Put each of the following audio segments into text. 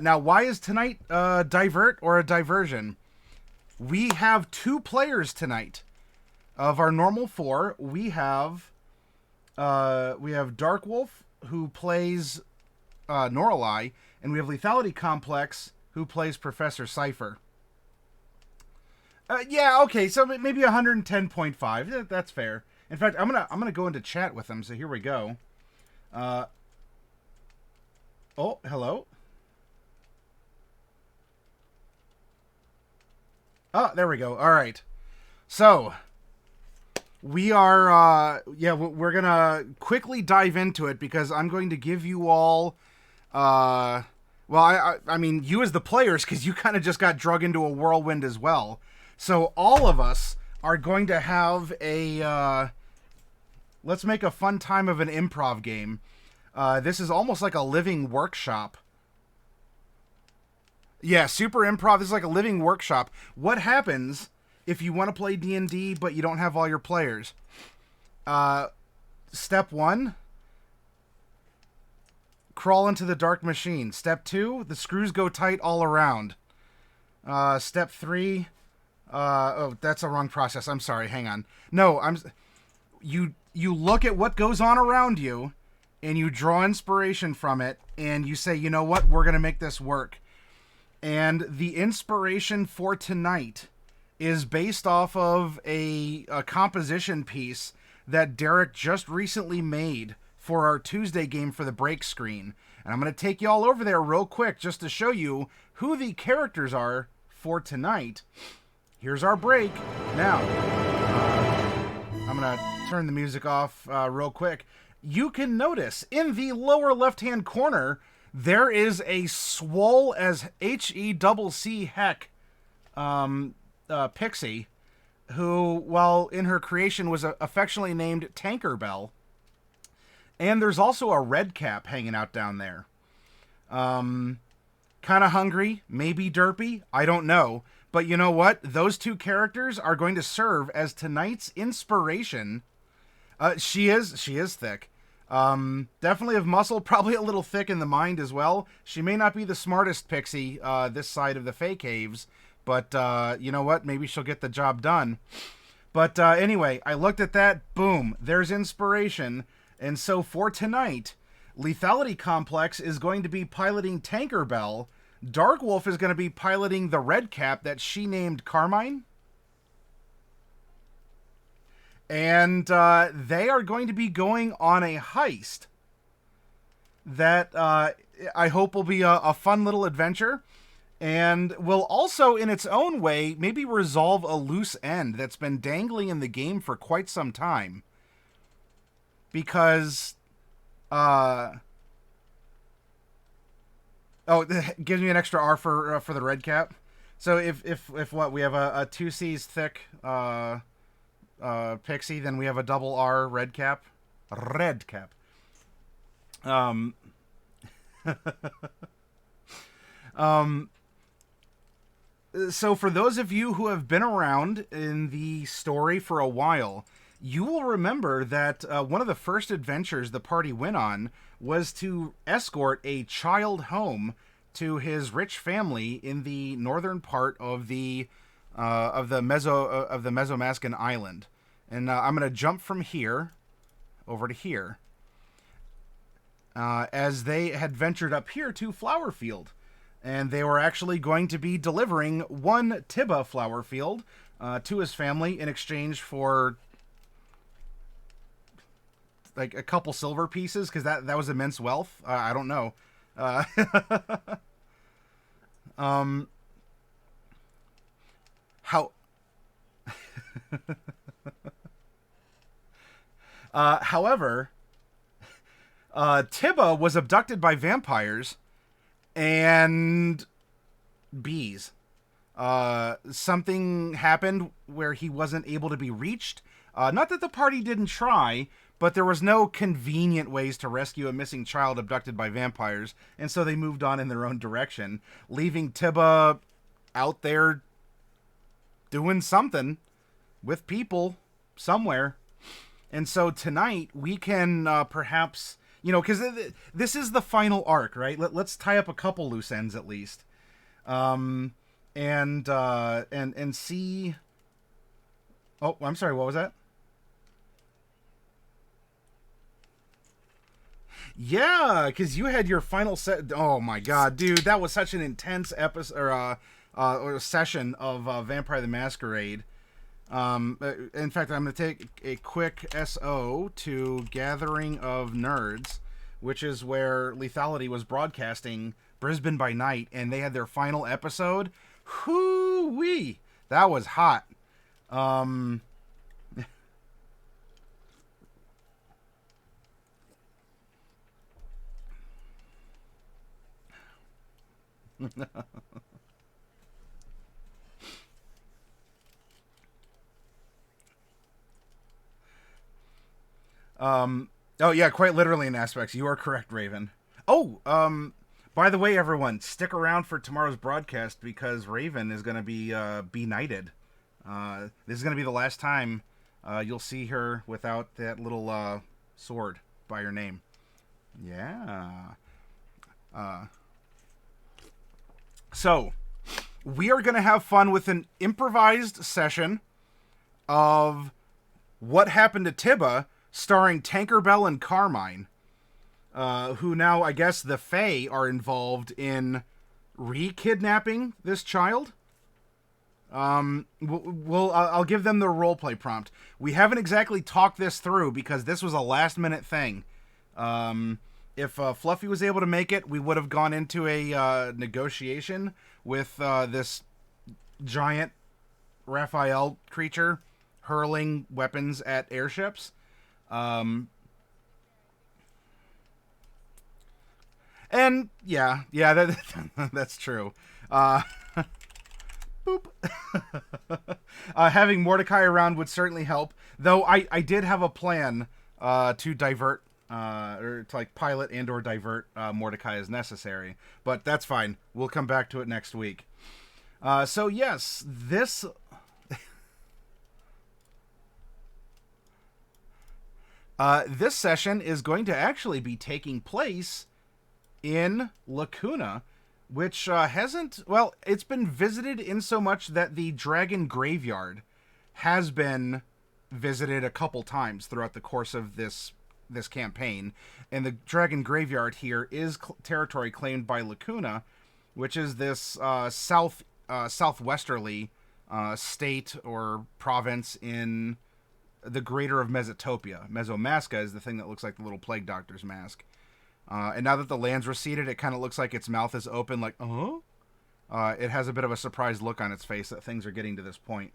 Now, why is tonight divert or a diversion? We have 2 players tonight. Of our normal 4, we have Darkwolf, who plays Norali, and we have Lethality Complex, who plays Professor Cypher. Yeah, okay, so maybe 110.5. That's fair. In fact, I'm gonna go into chat with them. So here we go. Oh, hello. Oh, there we go. All right. So we are, we're gonna quickly dive into it because I'm going to give you all, well, I mean, you as the players, because you kind of just got drug into a whirlwind as well. So all of us are going to have a, let's make a fun time of an improv game. This is almost like a living workshop. Yeah, super improv. This is like a living workshop. What happens if you want to play D&D but you don't have all your players? Step 1, crawl into the dark machine. Step 2, the screws go tight all around. Step 3, oh, that's a wrong process. I'm sorry. Hang on. No, you look at what goes on around you and you draw inspiration from it and you say, you know what, we're going to make this work. And the inspiration for tonight is based off of a composition piece that Derek just recently made for our Tuesday game for the break screen. And I'm going to take you all over there real quick just to show you who the characters are for tonight. Here's our break. Now, I'm going to turn the music off real quick. You can notice in the lower left-hand corner, there is a swole as HECC heck pixie, who, while in her creation, was affectionately named Tankerbell. And there's also a redcap hanging out down there. Kind of hungry, maybe derpy, I don't know. But you know what? Those 2 characters are going to serve as tonight's inspiration. She is thick. Definitely of muscle, probably a little thick in the mind as well. She may not be the smartest pixie this side of the Fey Caves, but you know what? Maybe she'll get the job done. But anyway, I looked at that. Boom. There's inspiration. And so for tonight, Lethality Complex is going to be piloting Tankerbell. Darkwolf is going to be piloting the redcap that she named Carmine. And they are going to be going on a heist that I hope will be a fun little adventure. And will also, in its own way, maybe resolve a loose end that's been dangling in the game for quite some time. Because, oh, it gives me an extra R for the red cap. So if what, we have a 2C's thick pixie, then we have a double R red cap. Red cap. So for those of you who have been around in the story for a while, you will remember that one of the first adventures the party went on was to escort a child home to his rich family in the northern part of the Mesomascan island. And I'm going to jump from here over to here, as they had ventured up here to Flowerfield. And they were actually going to be delivering 1 Tibba Flowerfield to his family in exchange for like a couple silver pieces, because that was immense wealth. I don't know. However, Tibba was abducted by vampires and bees. Something happened where he wasn't able to be reached. Not that the party didn't try, but there was no convenient ways to rescue a missing child abducted by vampires, and so they moved on in their own direction, leaving Tibba out there doing something with people somewhere. And so tonight we can perhaps You know, because this is the final arc, right? Let's tie up a couple loose ends at least, and see. Oh, I'm sorry. What was that? Yeah, because you had your final set. Oh my god, dude, that was such an intense episode or session of Vampire the Masquerade. In fact, I'm going to take a quick SO to Gathering of Nerds, which is where Lethality was broadcasting Brisbane by Night, and they had their final episode. Whoo-wee! That was hot. Oh yeah, quite literally in aspects. You are correct, Raven. Oh, by the way, everyone, stick around for tomorrow's broadcast because Raven is going to be knighted. This is going to be the last time you'll see her without that little sword by her name. Yeah. So, we are going to have fun with an improvised session of What Happened to Tibba, starring Tankerbell and Carmine, who now, I guess, the Fae are involved in re-kidnapping this child. I'll give them the roleplay prompt. We haven't exactly talked this through because this was a last-minute thing. If Fluffy was able to make it, we would have gone into a negotiation with this giant Raphael creature hurling weapons at airships. And yeah, that's true. Boop. Having Mordecai around would certainly help, though I did have a plan to divert or to like pilot and or divert Mordecai as necessary, but that's fine. We'll come back to it next week. So yes, this this session is going to actually be taking place in Lakuna, which hasn't... Well, it's been visited in so much that the Dragon Graveyard has been visited a couple times throughout the course of this campaign. And the Dragon Graveyard here is territory claimed by Lakuna, which is this southwesterly state or province in the greater of Mesotopia. Mesomasca is the thing that looks like the little plague doctor's mask. And now that the land's receded, it kind of looks like its mouth is open, like, it has a bit of a surprised look on its face that things are getting to this point.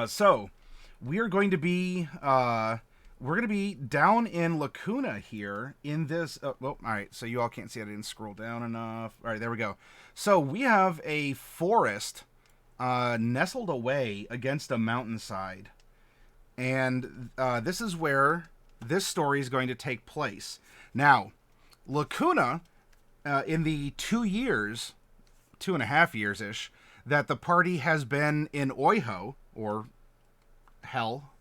So, we are going to be, down in Lakuna here in this, all right, so you all can't see it, I didn't scroll down enough. All right, there we go. So, we have a forest nestled away against a mountainside. And this is where this story is going to take place. Now, Lakuna, in the 2.5 years-ish, that the party has been in Oiho, or Hell,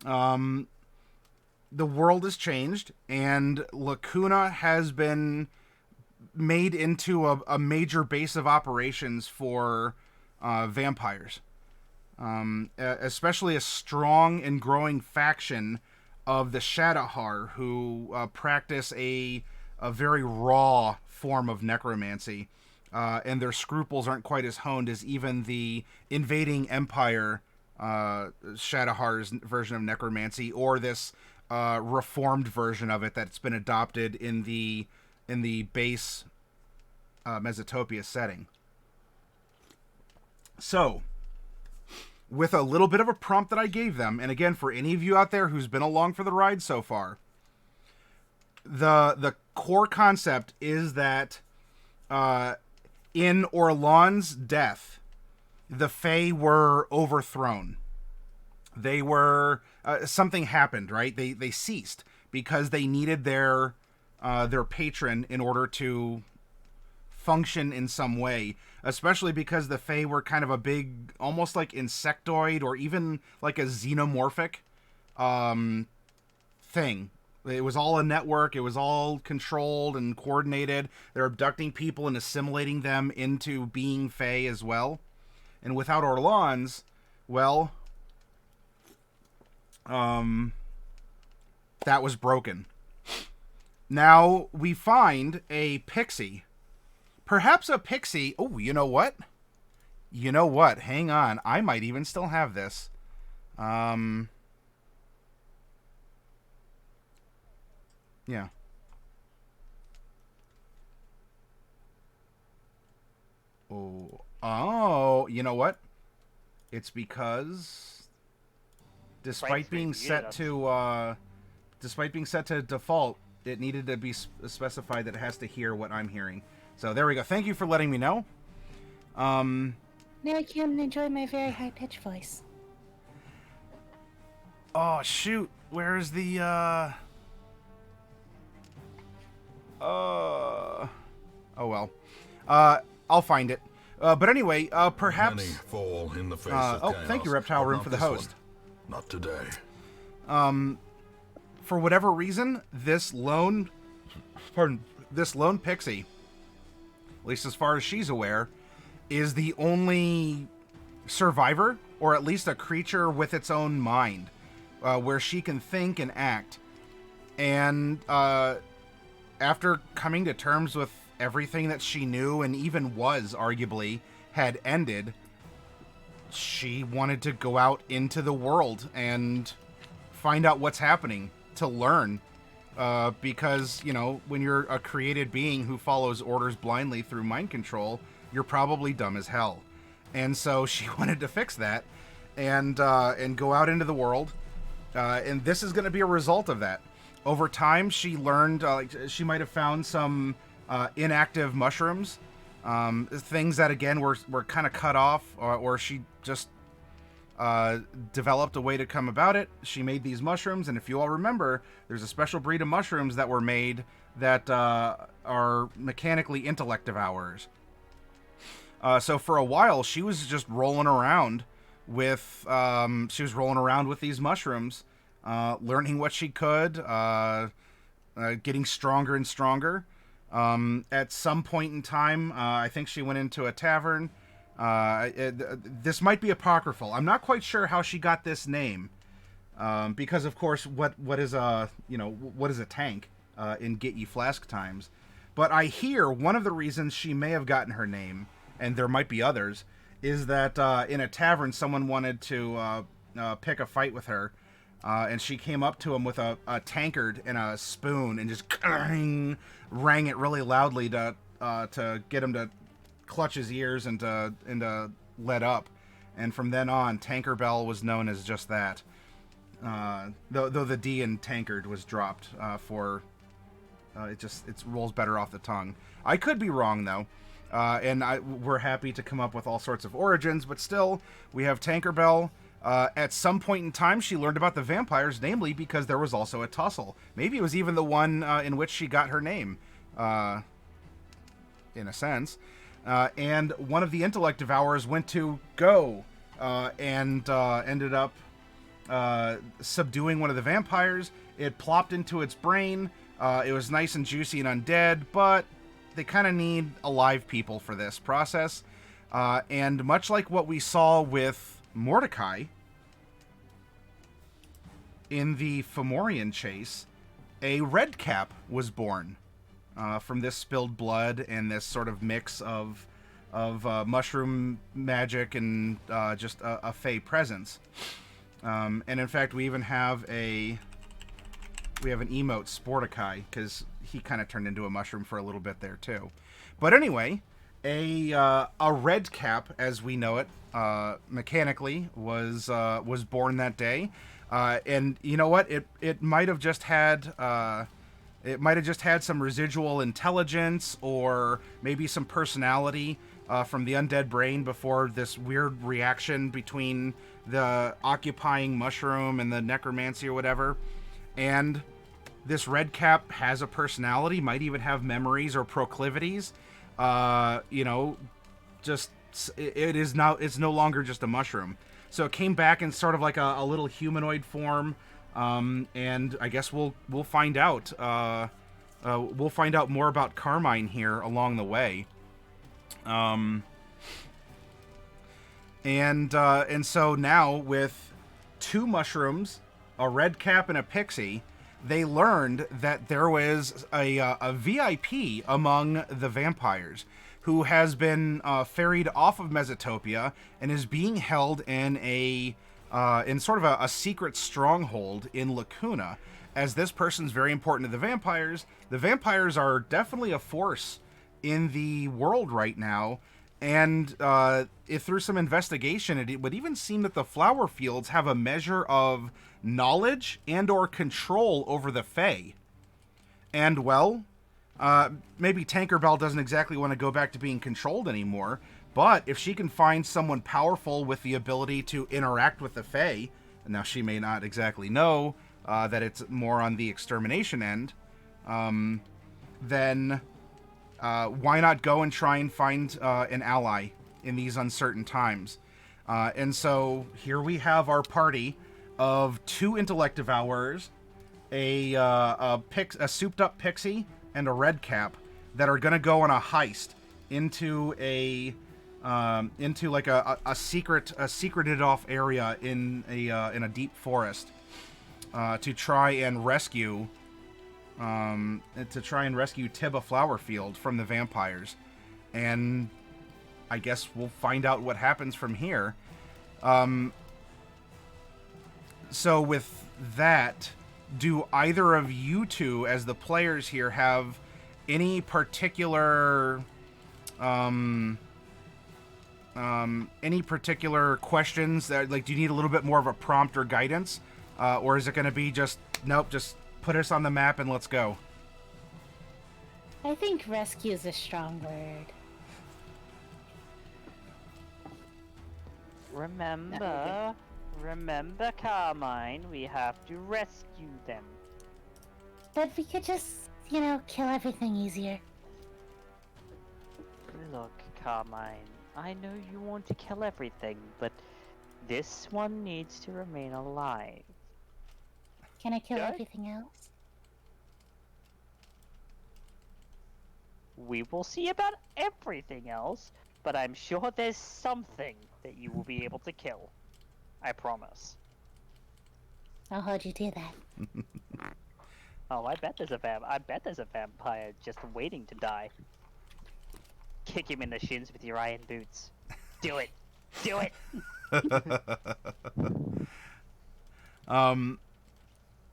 the world has changed, and Lakuna has been made into a major base of operations for vampires. Especially a strong and growing faction of the Shadowhar, who practice a very raw form of necromancy, and their scruples aren't quite as honed as even the invading Empire Shadowhar's version of necromancy, or this reformed version of it that's been adopted in the base Mesotopia setting. So, with a little bit of a prompt that I gave them, and again, for any of you out there who's been along for the ride so far, the core concept is that in Orlan's death, the Fae were overthrown. They were something happened, right? They ceased because they needed their patron in order to function in some way, especially because the Fae were kind of a big, almost like insectoid or even like a xenomorphic thing It was all a network. It was all controlled and coordinated. They're abducting people and assimilating them into being Fae as well. And without Orlans, well, that was broken. Now we find a pixie. Perhaps a pixie. Oh, you know what? You know what? Hang on. I might even still have this. Yeah. Oh, you know what? It's because despite being set to default, it needed to be specified that it has to hear what I'm hearing. So there we go. Thank you for letting me know. Now I can enjoy my very high-pitched voice. Oh, shoot. Where's the, oh, well. I'll find it. But anyway, perhaps... Many fall in the face of chaos, thank you, Reptile Room, for the host. One. Not today. For whatever reason, this lone pixie, at least as far as she's aware, is the only survivor, or at least a creature with its own mind, where she can think and act. And after coming to terms with everything that she knew and even was arguably had ended, she wanted to go out into the world and find out what's happening, to learn, because, you know, when you're a created being who follows orders blindly through mind control, you're probably dumb as hell. And so she wanted to fix that and go out into the world, and this is going to be a result of that. Over time, she learned, she might have found some inactive mushrooms, things that, again, were kind of cut off, or she just developed a way to come about it. She made these mushrooms, and if you all remember, there's a special breed of mushrooms that were made that are mechanically intellect devourers. So for a while, she was just rolling around with these mushrooms, learning what she could, getting stronger and stronger. At some point in time, I think she went into a tavern. This might be apocryphal. I'm not quite sure how she got this name, because of course, what is a tank in Get Ye Flask times? But I hear one of the reasons she may have gotten her name, and there might be others, is that in a tavern someone wanted to pick a fight with her, and she came up to him with a tankard and a spoon and just rang it really loudly to get him to clutch his ears and to let up. And from then on, Tankerbell was known as just that. Though the D in tankard was dropped for it rolls better off the tongue. I could be wrong though, and we're happy to come up with all sorts of origins, but still, we have Tankerbell. At some point in time, she learned about the vampires, namely because there was also a tussle. Maybe it was even the one in which she got her name, in a sense. And one of the intellect devourers went to go and ended up subduing one of the vampires. It plopped into its brain. It was nice and juicy and undead, but they kind of need alive people for this process. And much like what we saw with Mordecai in the Fomorian chase, a redcap was born from this spilled blood and this sort of mix of mushroom magic and just a fey presence. And in fact, we even have an emote, Sporticai, because he kind of turned into a mushroom for a little bit there too. But anyway, a redcap, as we know it, mechanically, was born that day. And you know what? It might have just had some residual intelligence or maybe some personality from the undead brain before this weird reaction between the occupying mushroom and the necromancy or whatever. And this redcap has a personality, might even have memories or proclivities. It's no longer just a mushroom. So it came back in sort of like a little humanoid form, And I guess we'll find out. We'll find out more about Carmine here along the way. And so now with 2 mushrooms, a redcap, and a pixie, they learned that there was a VIP among the vampires who has been ferried off of Mesotopia and is being held in in sort of a secret stronghold in Lakuna. As this person's very important to the vampires are definitely a force in the world right now. And if through some investigation, it would even seem that the flower fields have a measure of knowledge and or control over the Fae. And, well, maybe Tankerbell doesn't exactly want to go back to being controlled anymore, but if she can find someone powerful with the ability to interact with the Fae, now she may not exactly know that it's more on the extermination end, then why not go and try and find an ally in these uncertain times? And so here we have our party of 2 intellect devourers, a souped-up pixie, and a redcap that are going to go on a heist into like a secreted off area in a deep forest to try and rescue Tibba Flowerfield from the vampires. And I guess we'll find out what happens from here. So with that, do either of you two, as the players here, have any particular questions that, like, do you need a little bit more of a prompt or guidance, or is it going to be just nope, just put us on the map and let's go? I think rescue is a strong word. Remember, Carmine, we have to rescue them. But we could just, kill everything easier. Look, Carmine, I know you want to kill everything, but this one needs to remain alive. Can I kill Okay. everything else? We will see about everything else, but I'm sure there's something that you will be able to kill. I promise. I'll hold you to that. Oh, I bet there's a vampire just waiting to die. Kick him in the shins with your iron boots. Do it. Do it.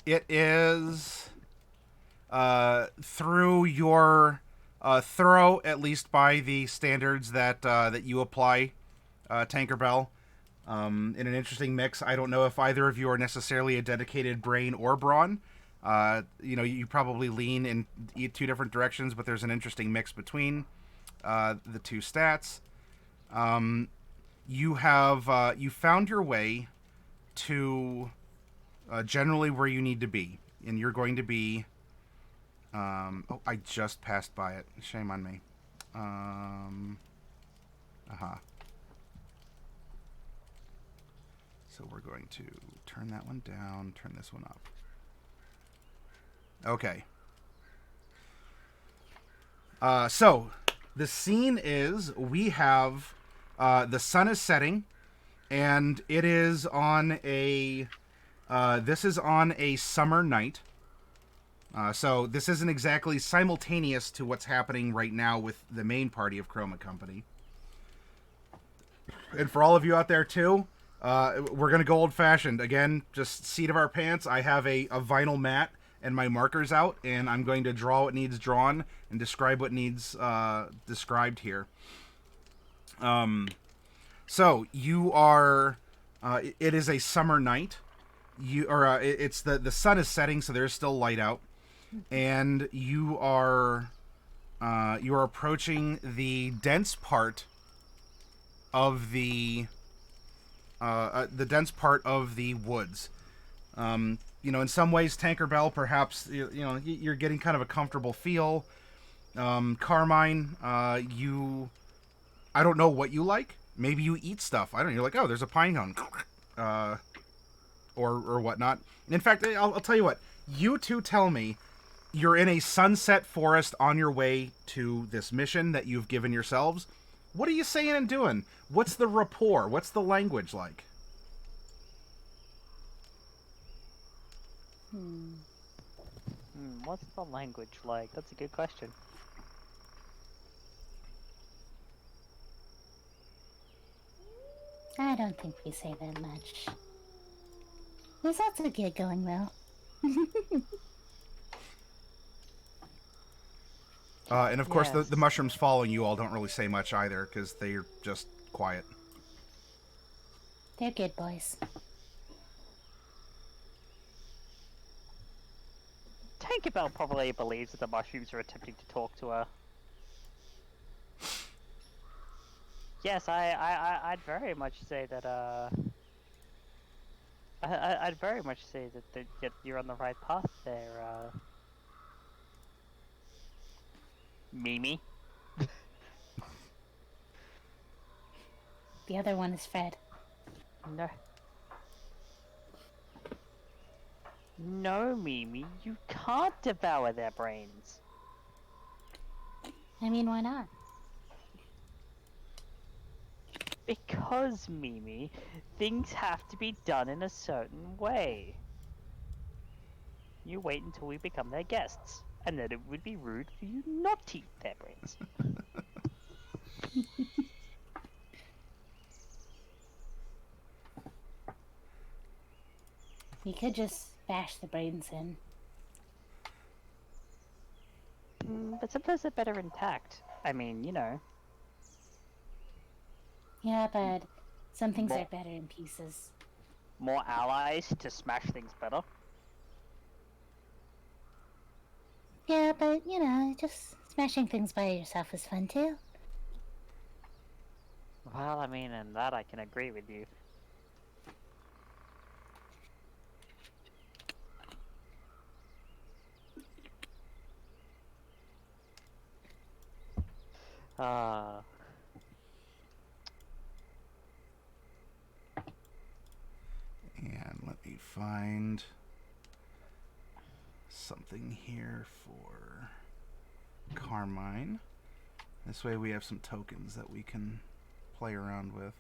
It is through your thorough, at least by the standards that you apply, Tankerbell, in an interesting mix. I don't know if either of you are necessarily a dedicated brain or brawn. You probably lean in 2 different directions, but there's an interesting mix between the 2 stats. You found your way to generally where you need to be, and you're going to be. I just passed by it. Shame on me. So we're going to turn that one down, turn this one up. Okay. So the scene is we have the sun is setting, and it is on a this is on a summer night. So this isn't exactly simultaneous to what's happening right now with the main party of Chroma Company. And for all of you out there too, we're going to go old-fashioned. Again, just seat of our pants. I have a vinyl mat and my markers out, and I'm going to draw what needs drawn and describe what needs described here. So you are, it is a summer night. It's the sun is setting, so there's still light out, and you are approaching the dense part of the woods. In some ways, Tankerbell, perhaps, you're getting kind of a comfortable feel. Carmine, I don't know what you like. Maybe you eat stuff. I don't know. You're like, oh, there's a pine cone. or whatnot. In fact, I'll tell you what. You two tell me you're in a sunset forest on your way to this mission that you've given yourselves. What are you saying and doing? What's the rapport? What's the language like? What's the language like? That's a good question. I don't think we say that much. There's lots of good going, though. And of course, Yes. the mushrooms following you all don't really say much either, because they're just quiet. They're good boys. Tankerbell probably believes that the mushrooms are attempting to talk to her. Yes, I'd very much say that, I'd very much say that you're on the right path there, Mimi. The other one is Fred. No. No, Mimi, you can't devour their brains. I mean, why not? Because, Mimi, things have to be done in a certain way. You wait until we become their guests, and then it would be rude for you not to eat their brains. We could just bash the brains in. But sometimes they're better intact. I mean, you know. Yeah, but some things More- are better in pieces. More allies to smash things better. Yeah, but, you know, just smashing things by yourself is fun, too. Well, I mean, in that I can agree with you. And let me find something here for Carmine. This way we have some tokens that we can play around with.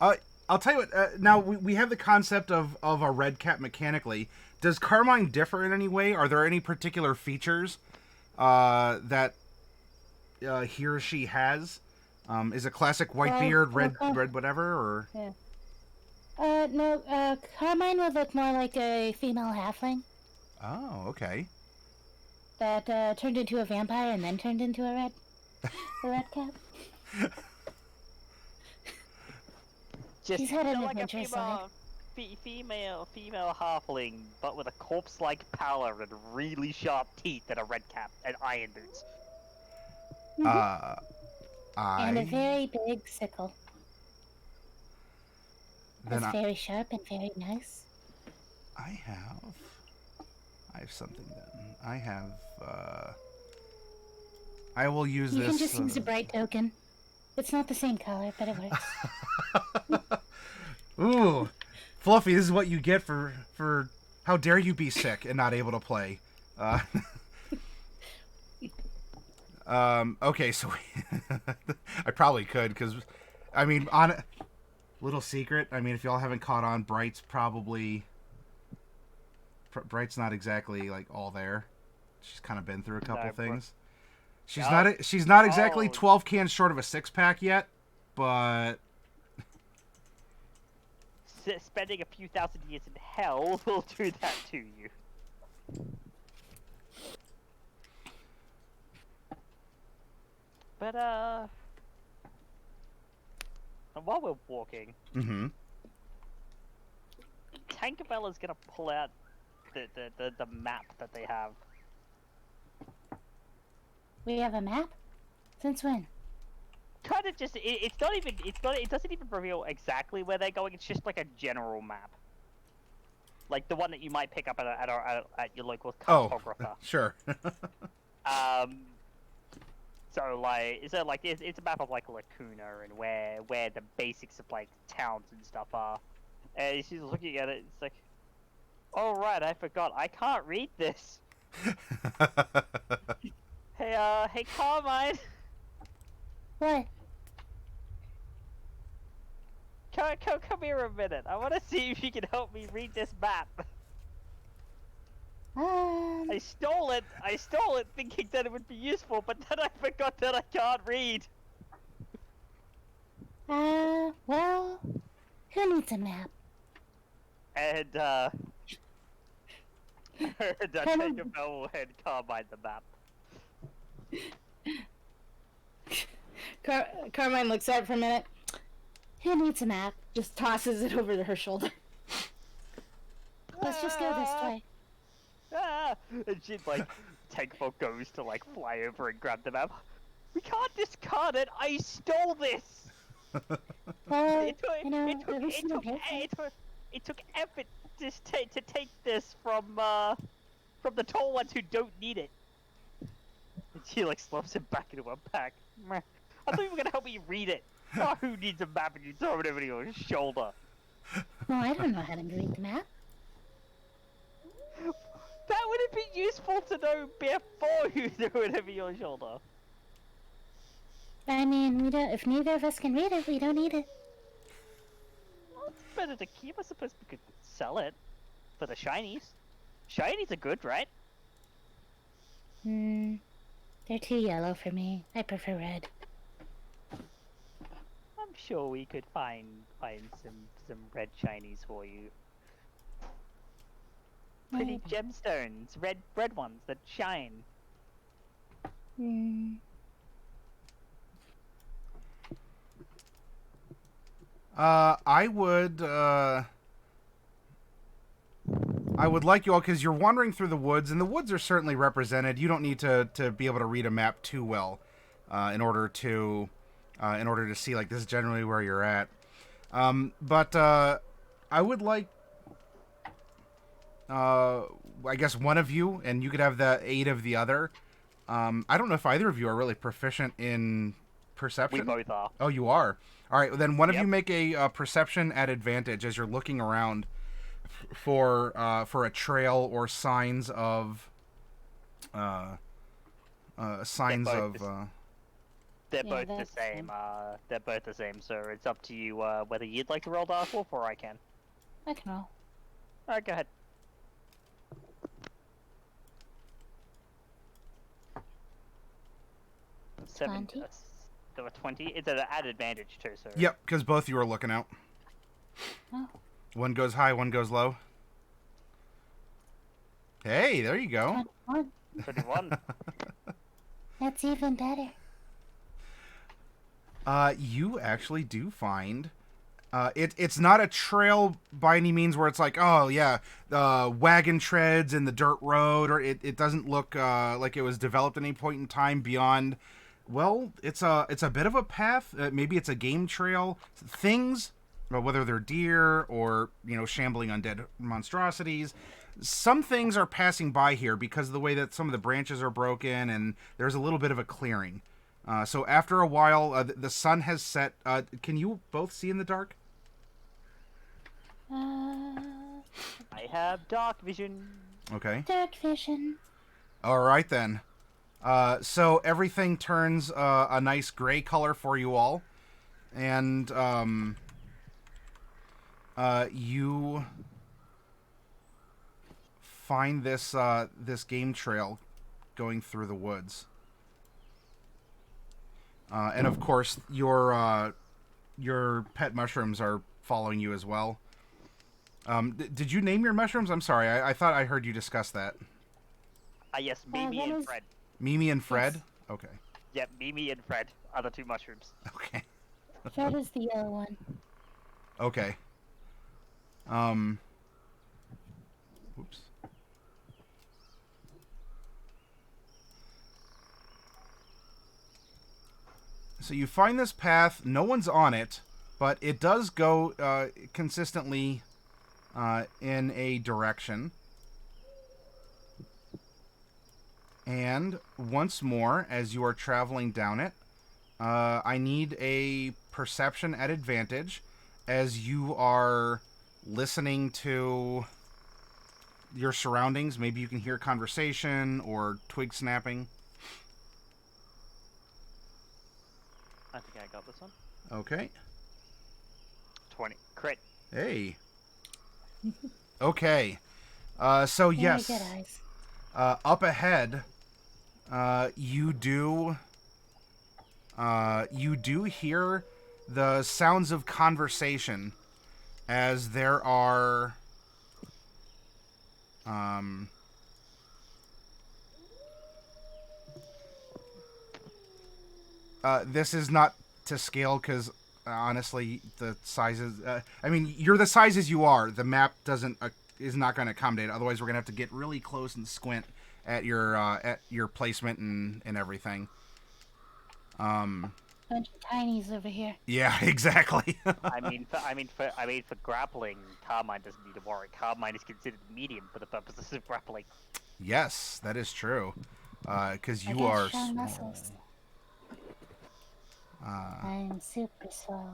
I'll tell you what, now we have the concept of a redcap mechanically. Does Carmine differ in any way? Are there any particular features that he or she has? Is it classic whitebeard, red whatever, or? Yeah. No, Carmine would look more like a female halfling Oh, okay. that turned into a vampire and then turned into a red cap. Just He's had an like a adventurous side. female halfling, but with a corpse-like pallor and really sharp teeth and a red cap and iron boots. And a very big sickle. Then That's very sharp and very nice. I have something then. I will use You this. can just use a bright token. It's not the same color, but it works. Ooh, Fluffy, this is what you get for how dare you be sick and not able to play. Okay, so I probably could, because, I mean, little secret, I mean, if y'all haven't caught on, Bright's not exactly, like, all there. She's kind of been through a couple things. She's not exactly 12 cans short of a 6-pack yet, but... Spending a few thousand years in hell will do that to you. But, and while we're walking, Tankerbell is gonna pull out the map that they have. We have a map? Since when? Kind of just, it doesn't even reveal exactly where they're going, it's just like a general map. Like the one that you might pick up at your local cartographer. Sure. So like it's a map of like Lakuna and where the basics of like towns and stuff are. And she's looking at it. It's like, oh right, I forgot. I can't read this. Hey Carmine. What? Come here a minute. I want to see if you can help me read this map. I stole it thinking that it would be useful, but then I forgot that I can't read. Well, who needs a map? And Tankerbell will hand Carmine the map. Carmine looks at it for a minute. Who needs a map? Just tosses it over to her shoulder. Let's just go this way. And she'd like, Tankerbell goes to like fly over and grab the map. We can't discard it. I stole this. Well, It took effort to take this from the tall ones who don't need it. And she like slops it back into her pack. Meh. I thought you were gonna help me read it. Oh, who needs a map and you throw it over your shoulder? Well, I don't know how to read the map. That would have been useful to know before you threw it over your shoulder. I mean, we don't. If neither of us can read it, we don't need it. Well, it's better to keep. I suppose we could sell it for the shinies. Shinies are good, right? They're too yellow for me. I prefer red. I'm sure we could find some red shinies for you. Pretty gemstones, red ones that shine. I would like you all, because you're wandering through the woods, and the woods are certainly represented. You don't need to be able to read a map too well in order to see, like, this is generally where you're at. But I would like, I guess, one of you, and you could have the aid of the other. I don't know if either of you are really proficient in perception. We both are. Oh, you are? All right, well, then one of you make a perception at advantage as you're looking around for a trail or signs of They're both the same. They're both the same. So it's up to you whether you'd like to roll Darkwolf or I can. I can roll. All right, go ahead. Seven. 20. So a 20. It's at an advantage too. So. Yep, because both you are looking out. Oh. One goes high, one goes low. Hey, there you go. 21. That's even better. You actually do find... it's not a trail by any means where it's like, oh, yeah, wagon treads in the dirt road, or it doesn't look like it was developed at any point in time beyond... Well, it's a bit of a path. Maybe it's a game trail. Things, whether they're deer or, shambling undead monstrosities, some things are passing by here because of the way that some of the branches are broken, and there's a little bit of a clearing. So after a while, the sun has set. Can you both see in the dark? I have dark vision. Okay. Dark vision. All right, then. So everything turns a nice gray color for you all. And you find this this game trail going through the woods. And of course, your pet mushrooms are following you as well. Did you name your mushrooms? I'm sorry, I thought I heard you discuss that. Yes, Mimi and Fred. Mimi and Fred? Yes. Okay. Yep, Mimi and Fred are the two mushrooms. Okay. Fred is the yellow one. Okay. Whoops. So you find this path. No one's on it, but it does go consistently in a direction. And once more, as you are traveling down it, I need a perception at advantage as you are listening to your surroundings. Maybe you can hear conversation or twig snapping. I think I got this one. Okay. 20. Crit. Hey. Okay. So Very yes, good eyes. up ahead, you do hear the sounds of conversation as there are this is not to scale because honestly the sizes I mean you're the sizes you are, the map is not going to accommodate, otherwise we're going to have to get really close and squint at your placement and everything. Bunch of tinies over here. Yeah, exactly. For grappling, Carmine doesn't need to worry. Carmine is considered medium for the purposes of grappling. Yes, that is true. Because I you got are strong small. muscles. I'm super slow.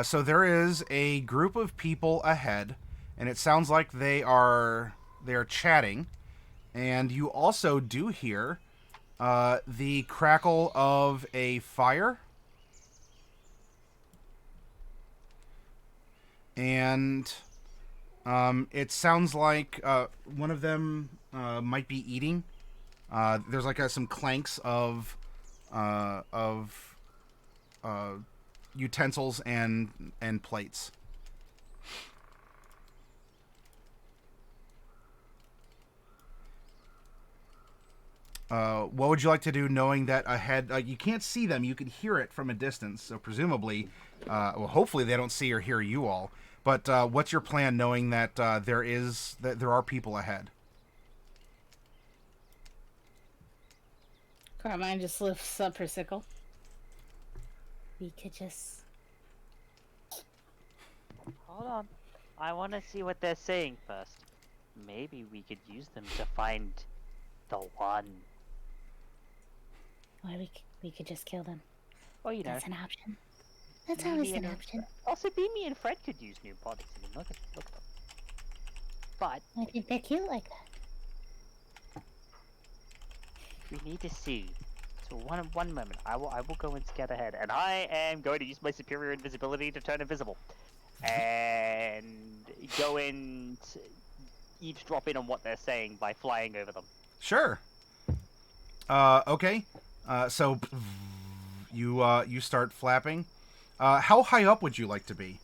So there is a group of people ahead, and it sounds like they are chatting, and you also do hear the crackle of a fire, and it sounds like one of them might be eating. There's like some clanks of utensils and plates. What would you like to do knowing that ahead, you can't see them, you can hear it from a distance, so presumably, hopefully they don't see or hear you all, but what's your plan knowing that there are people ahead? Carmine just lifts up her sickle. We could just... Hold on. I want to see what they're saying first. Maybe we could use them to find the one. Or we could just kill them. Well, you know. That's an option. That's always an option. Also, Mimi and Fred could use new bodies. I mean, look at them. But I think they're cute like that. we need to see. So one moment, I will go and scout ahead, and I am going to use my superior invisibility to turn invisible, and go and eavesdrop in on what they're saying by flying over them. Sure. Okay. So you start flapping. How high up would you like to be?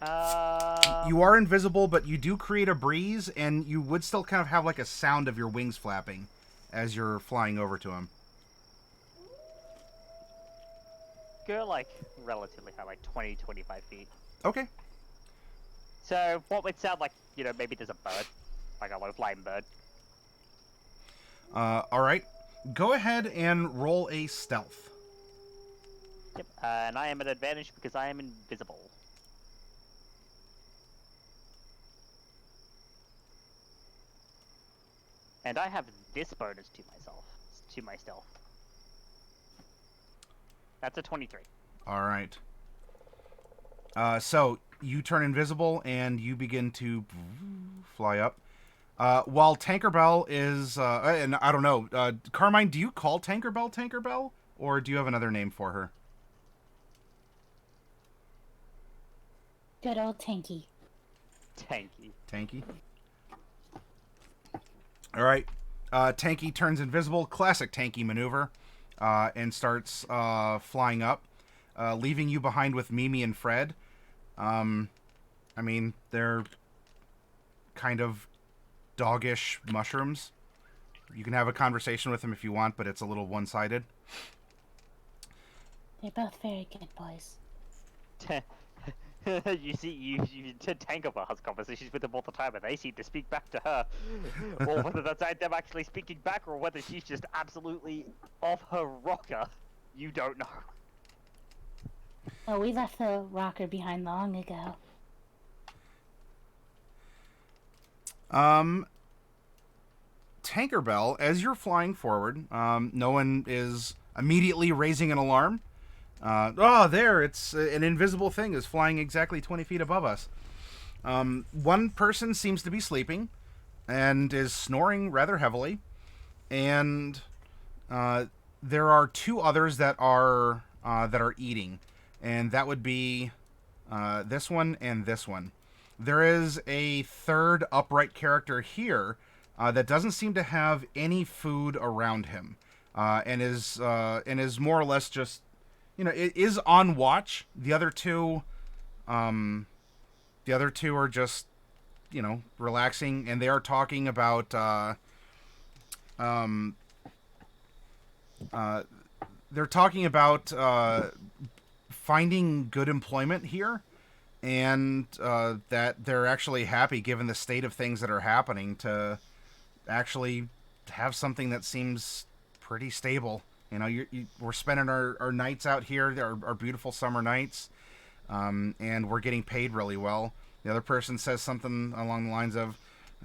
You are invisible, but you do create a breeze, and you would still kind of have like a sound of your wings flapping as you're flying over to him. Go like relatively high, like 20-25 feet. Okay. So what would sound like, maybe there's a bird, like a low-flying bird. All right. Go ahead and roll a stealth. Yep. And I am at advantage because I am invisible. And I have this bonus to my stealth. That's a 23. All right. So you turn invisible and you begin to fly up. While Tankerbell is, and I don't know, Carmine, do you call Tankerbell, or do you have another name for her? Good old Tanky. Tanky. All right. Tanky turns invisible, classic Tanky maneuver, and starts flying up, leaving you behind with Mimi and Fred. I mean, they're kind of doggish mushrooms. You can have a conversation with them if you want, but it's a little one-sided. They're both very good boys. you see, you Tankerbell has conversations with them all the time, and they seem to speak back to her. Or whether that's them actually speaking back, or whether she's just absolutely off her rocker, you don't know. Oh, we left the rocker behind long ago. Tankerbell, as you're flying forward, no one is immediately raising an alarm. There, it's an invisible thing is flying exactly 20 feet above us. One person seems to be sleeping and is snoring rather heavily. And there are two others that are eating. And that would be this one and this one. There is a third upright character here that doesn't seem to have any food around him, and is more or less just, it is on watch. The other two are just, relaxing, and they are talking about finding good employment here. And that they're actually happy, given the state of things that are happening, to actually have something that seems pretty stable. We're spending our nights out here, our beautiful summer nights, and we're getting paid really well. The other person says something along the lines of,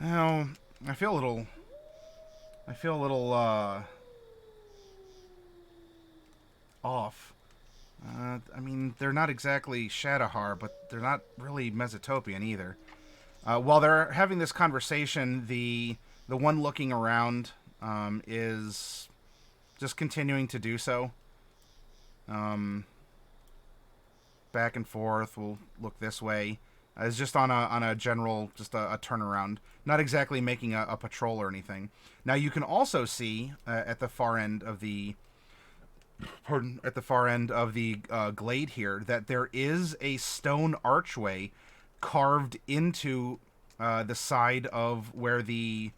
"Oh, I feel a little off." They're not exactly Shadowhar, but they're not really Mesotopian either. While they're having this conversation, the one looking around is just continuing to do so. Back and forth. We'll look this way. It's just on a general, just a turnaround. Not exactly making a patrol or anything. Now you can also see at the far end of the glade here that there is a stone archway carved into the side of where the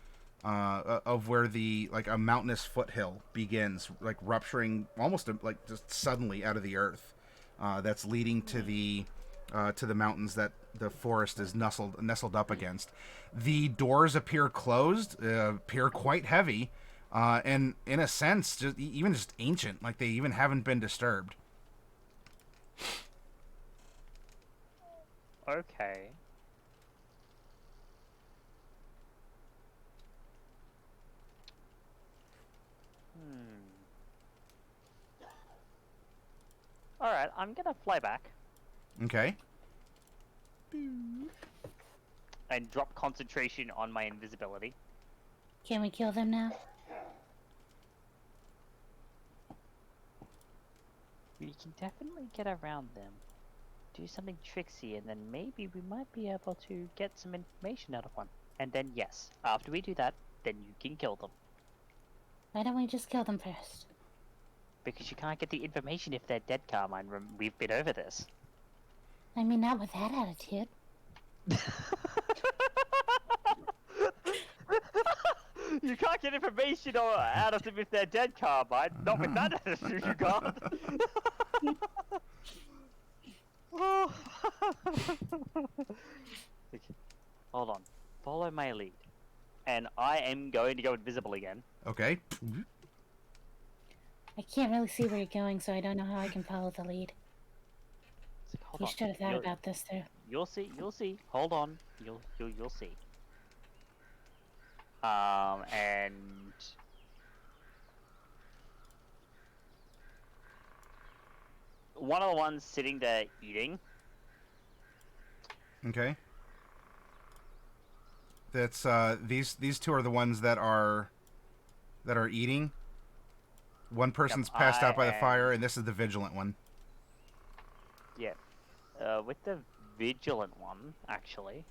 like a mountainous foothill begins, like rupturing almost like just suddenly out of the earth. That's leading to the mountains that the forest is nestled up against. The doors appear closed, appear quite heavy. And in a sense, just ancient, like they even haven't been disturbed. Okay. Alright, I'm gonna fly back. Okay. And drop concentration on my invisibility. Can we kill them now? We can definitely get around them. Do something tricksy, and then maybe we might be able to get some information out of one. And then yes, after we do that, then you can kill them. Why don't we just kill them first? Because you can't get the information if they're dead, Carmine. We've been over this. I mean, not with that attitude. You can't get information out of them if they're dead, Carmine. Not with that attitude, you can't. Hold on. Follow my lead. And I am going to go invisible again. Okay. I can't really see where you're going, so I don't know how I can follow the lead. Hold You on. should have thought about this, too. You'll see. You'll see. Hold on. You'll see. And one of the ones sitting there eating. Okay. That's these two are the ones that are eating. One person's passed out by the fire, and this is the vigilant one. Yeah. With the vigilant one, actually.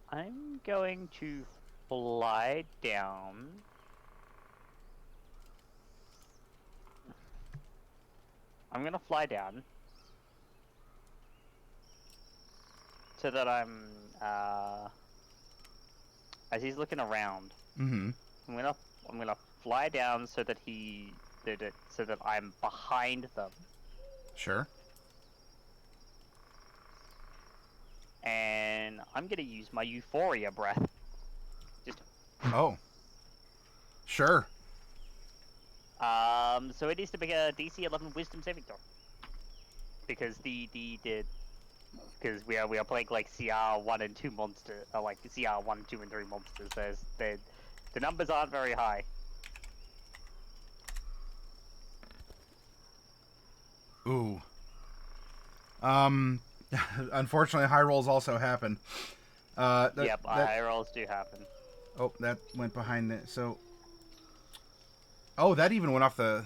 I'm going to fly down. I'm gonna fly down. So that I'm, as he's looking around, Mm-hmm. I'm gonna fly down so that so that I'm behind them, Sure. and I'm gonna use my euphoria breath. Just Oh. Sure. so it needs to be a DC 11 Wisdom saving throw because because we are playing like CR 1 and 2 monsters, like CR 1, 2, and 3 monsters. The numbers aren't very high. Ooh. Unfortunately, high rolls also happen. Yep, high rolls do happen. Oh, that went behind it. So. Oh, that even went off the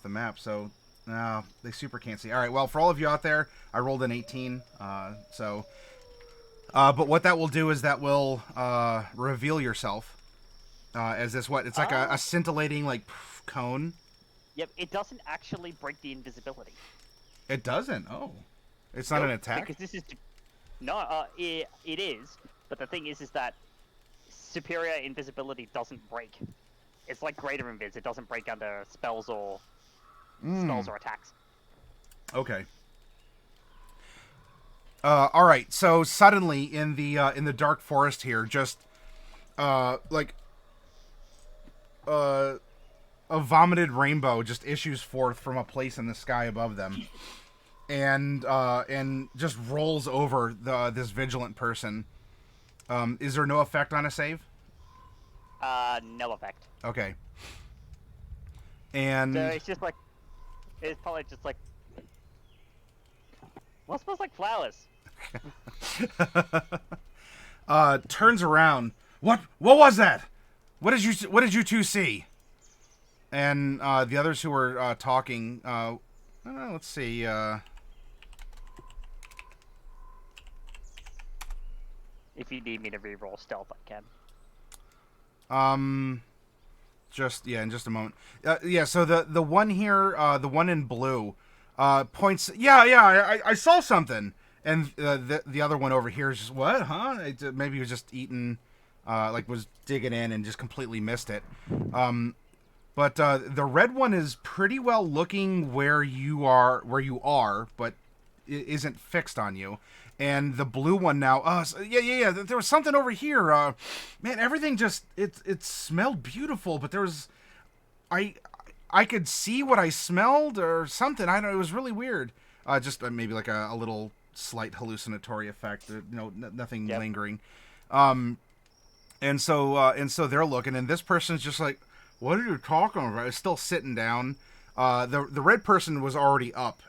map. So, no, they super can't see. All right. Well, for all of you out there, I rolled an 18. But what that will do is that will reveal yourself as this what? It's like a scintillating like cone. Yep, it doesn't actually break the invisibility. It doesn't. Oh, it's not an attack. Because this is it is. But the thing is that superior invisibility doesn't break. It's like greater invis. It doesn't break under spells or attacks. Okay. All right. So suddenly in the dark forest here, just like a vomited rainbow just issues forth from a place in the sky above them, and just rolls over this vigilant person. Is there no effect on a save? No effect. Okay. And So it's just like it's probably just like what smells like flowers. Turns around. What was that? What did you two see? And the others who were talking, let's see. If you need me to re-roll stealth, I can. In just a moment. So the one here, the one in blue, points. I saw something. And the other one over here is just what? Huh? Maybe he was just eating, was digging in and just completely missed it. But the red one is pretty well looking where you are, but it isn't fixed on you. And the blue one now, there was something over here. Man, everything just it smelled beautiful, but there was, I could see what I smelled or something. I don't know. It was really weird. Just maybe like a little slight hallucinatory effect. Nothing lingering. And so they're looking, and this person's just like, what are you talking about? It's still sitting down. The red person was already up.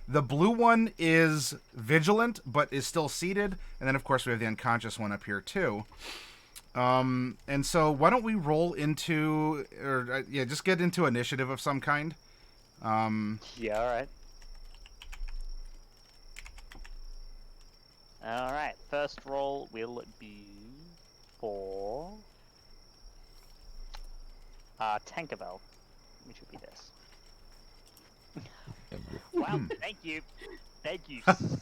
The blue one is vigilant, but is still seated. And then, of course, we have the unconscious one up here, too. And so why don't we roll into, just get into initiative of some kind. Yeah, alright. Alright, first roll will be for Tankerbell, which would be this. Wow, thank you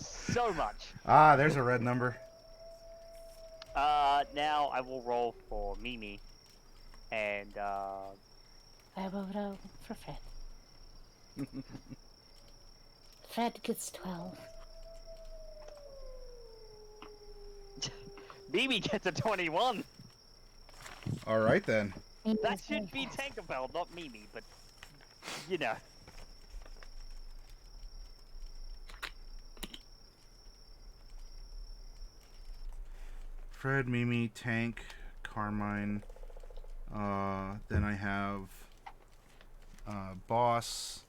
so much. There's a red number. Now I will roll for Mimi, and I will roll for Fred. Fred gets 12. Mimi gets a 21. All right, then. That should be Tankerbell, not Mimi, but you know. Fred, Mimi, Tank, Carmine. Then I have Boss.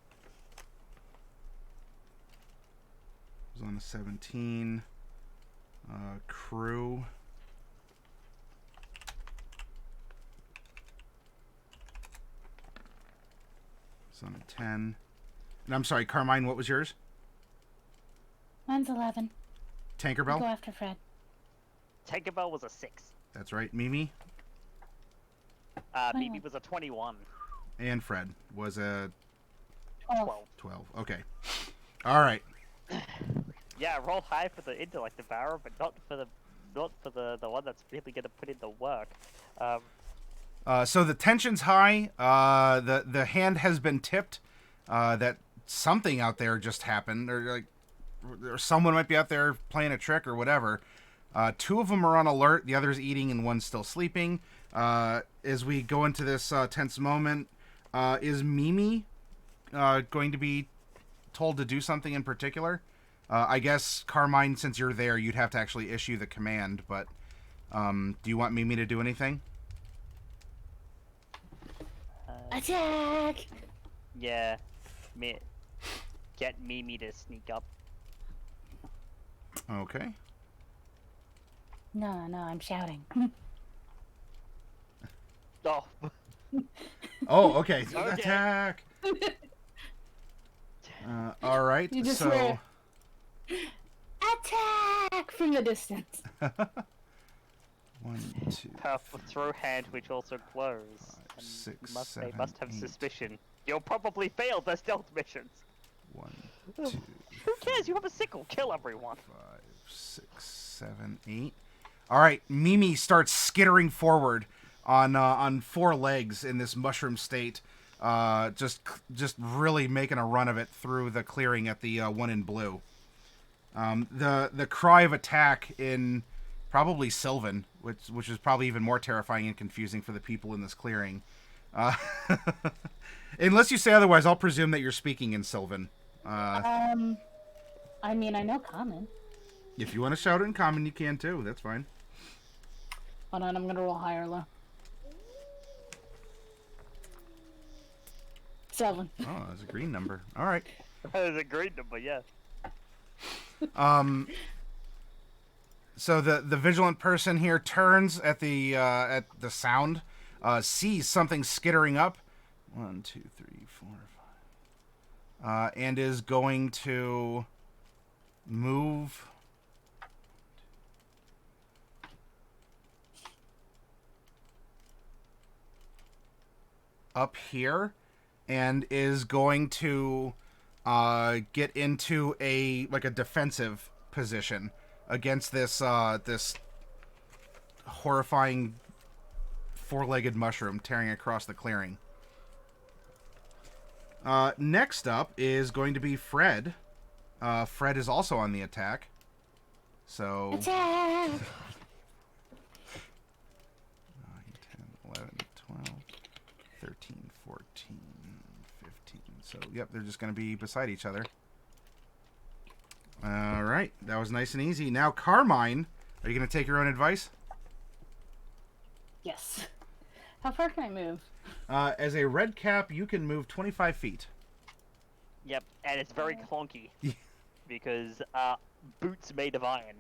Was on a 17. Crew. Was on a 10. And I'm sorry, Carmine, what was yours? Mine's 11. Tankerbell? Go after Fred. Tankerbell was a 6. That's right. Mimi? Mimi was a 21. And Fred was a 12. 12. Okay. All right. Yeah, roll high for the intellect devourer, but not for the one that's really gonna put in the work. So the tension's high. The hand has been tipped. That something out there just happened, or someone might be out there playing a trick or whatever. Two of them are on alert. The other's eating, and one's still sleeping. As we go into this tense moment, is Mimi going to be told to do something in particular? I guess, Carmine, since you're there, you'd have to actually issue the command, but do you want Mimi to do anything? Attack! Yeah. Get Mimi to sneak up. Okay. No, I'm shouting. Oh. Oh, okay. Okay. Attack! All right, You just so... hear attack from the distance. 1, 2, Her throw hand, which also glows. 5, And 6, they 7, must have 8. suspicion. You'll probably fail their stealth missions. 1, 2, Who cares? You have a sickle. Kill everyone. 5, 6, 7, 8. All right, Mimi starts skittering forward on 4 legs in this mushroom state, just really making a run of it through the clearing at the one in blue. The cry of attack in probably Sylvan, which is probably even more terrifying and confusing for the people in this clearing. Unless you say otherwise, I'll presume that you're speaking in Sylvan. I mean, I know common. If you want to shout it in common, you can too. That's fine. Hold on, I'm gonna roll high or low. 7. Oh, that's a green number. All right. That is a great number, yeah. So the vigilant person here turns at the sound, sees something skittering up. 1, 2, 3, 4, 5. And is going to move up here, and is going to get into a defensive position against this this horrifying 4-legged mushroom tearing across the clearing. Next up is going to be Fred. Fred is also on the attack. So Attack! 9, 10, 11, 12, 13, 14, 15. So, yep, they're just going to be beside each other. All right, that was nice and easy. Now, Carmine, are you going to take your own advice? Yes. How far can I move? As a red cap, you can move 25 feet. Yep, and it's very clunky. Because, boots made of iron.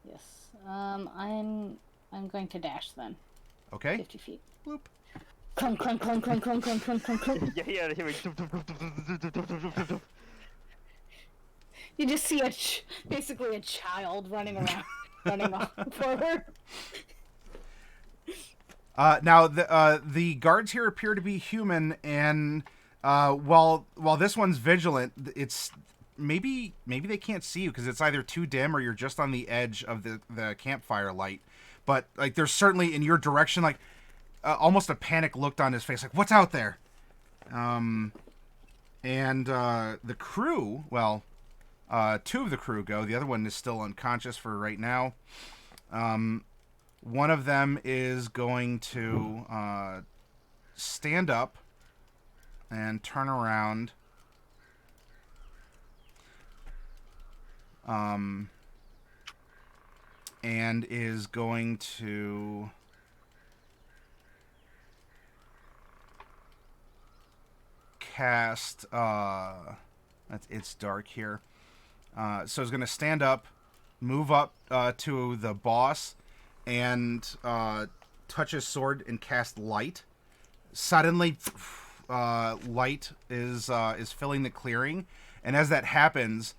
Yes. I'm going to dash then. Okay. 50 feet. Bloop. Clunk, clunk, clunk, clunk, clunk, clunk, clunk, clunk, clunk. Yeah, here we You just see basically a child running around, running off forward. Now, the guards here appear to be human, and while this one's vigilant, it's maybe they can't see you because it's either too dim or you're just on the edge of the campfire light. But there's certainly in your direction, almost a panic look on his face, like, what's out there? And the crew, well, 2 of the crew go. The other one is still unconscious for right now. One of them is going to stand up and turn around. And is going to cast it's dark here. So he's going to stand up, move up to the boss, and touch his sword and cast light. Suddenly, light is filling the clearing, and as that happens,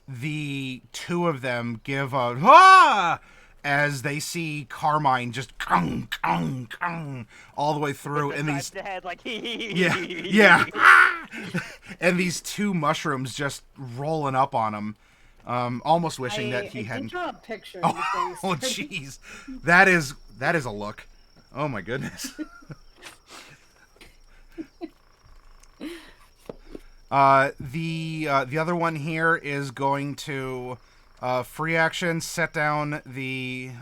the 2 of them give a "ah!" as they see Carmine just kung, kung, kung, all the way through, and these the head like yeah, and these 2 mushrooms just rolling up on him, almost wishing that he hadn't. I did draw a picture. Oh, jeez, that is a look. Oh my goodness. The other one here is going to free action, set down the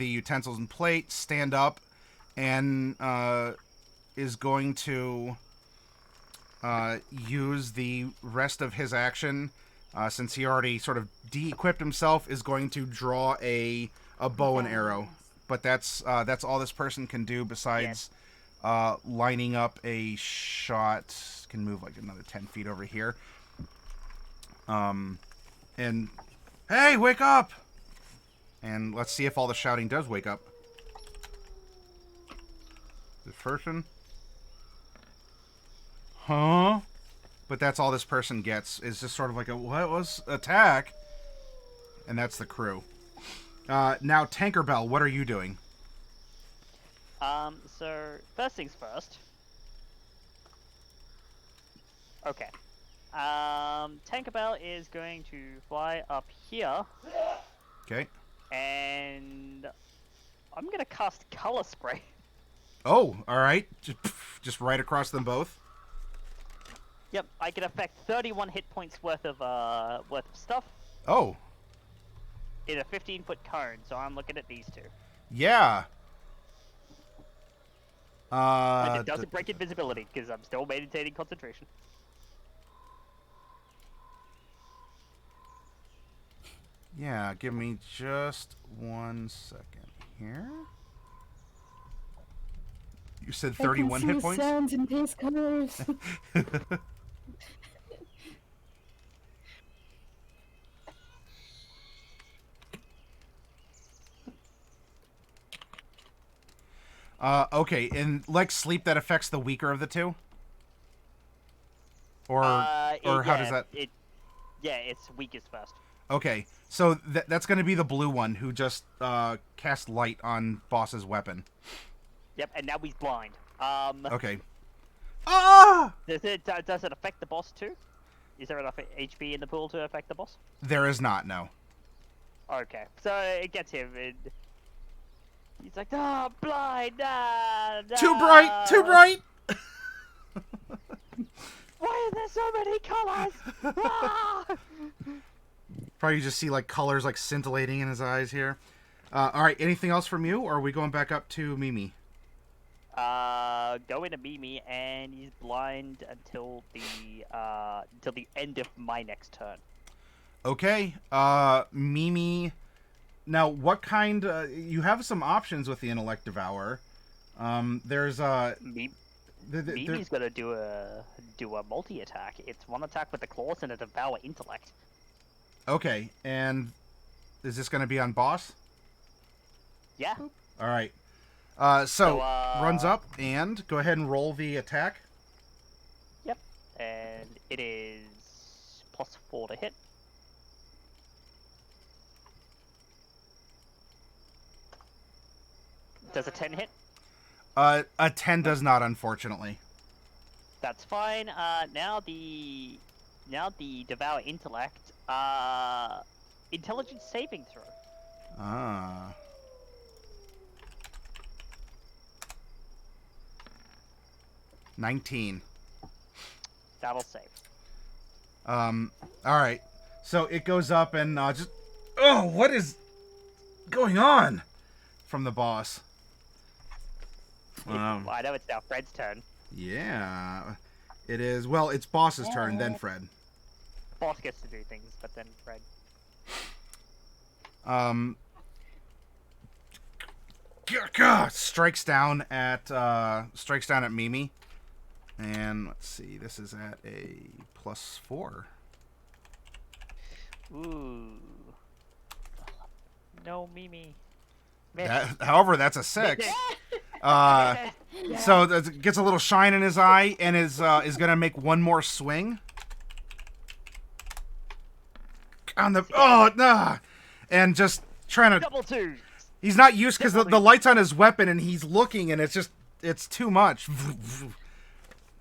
utensils and plate, stand up, and is going to use the rest of his action, since he already sort of de-equipped himself, is going to draw a bow and arrow. But that's all this person can do besides lining up a shot. Can move like another 10 feet over here. And hey, wake up! And let's see if all the shouting does wake up. This person? Huh? But that's all this person gets, is just sort of like a, what was attack? And that's the crew. Now, Tankerbell, what are you doing? So, first things first. Okay. Tankerbell is going to fly up here. Okay. And I'm gonna cast Color Spray. Oh, alright. Just right across them both. Yep, I can affect 31 hit points worth of stuff Oh. in a 15-foot cone, so I'm looking at these two. Yeah. And it doesn't break invisibility, because I'm still maintaining concentration. Yeah, give me just 1 second here. You said 31 hit points? Sounds and paste colors. Okay, and like sleep, that affects the weaker of the two? Or how does that... Yeah, it's weakest first. Okay, so that's going to be the blue one who just cast light on boss's weapon. Yep, and now he's blind. Okay. Ah! Does it affect the boss too? Is there enough HP in the pool to affect the boss? There is not, no. Okay, so it gets him, and he's like, "Ah, blind! Ah, Too bright! Too bright! Why are there so many colors? Ah! Probably just see like colors like scintillating in his eyes here. Alright, anything else from you, or are we going back up to Mimi? Go into Mimi, and he's blind until the end of my next turn. Okay, Mimi. Now, what kind? You have some options with the Intellect Devourer. There's Mimi's gonna do a multi attack. It's one attack with the claws and a devour intellect. Okay, and is this gonna be on boss? Yeah. All right. So runs up and go ahead and roll the attack. Yep. And it is +4 to hit. Does a 10 hit? A 10 does not, unfortunately. That's fine. Now the devour intellect. Intelligence saving throw. Ah. 19. That'll save. All right. So it goes up and just... Oh, what is going on? From the boss. I know it's now Fred's turn. Yeah. It is... Well, it's boss's turn, then Fred. Boss gets to do things, but then Fred. Strikes down at Mimi. And let's see, this is at a +4. Ooh. No, Mimi. However, that's a 6. So that gets a little shine in his eye and is gonna make one more swing. On the and just trying to Double twos. He's not used because the light's on his weapon and he's looking and it's too much.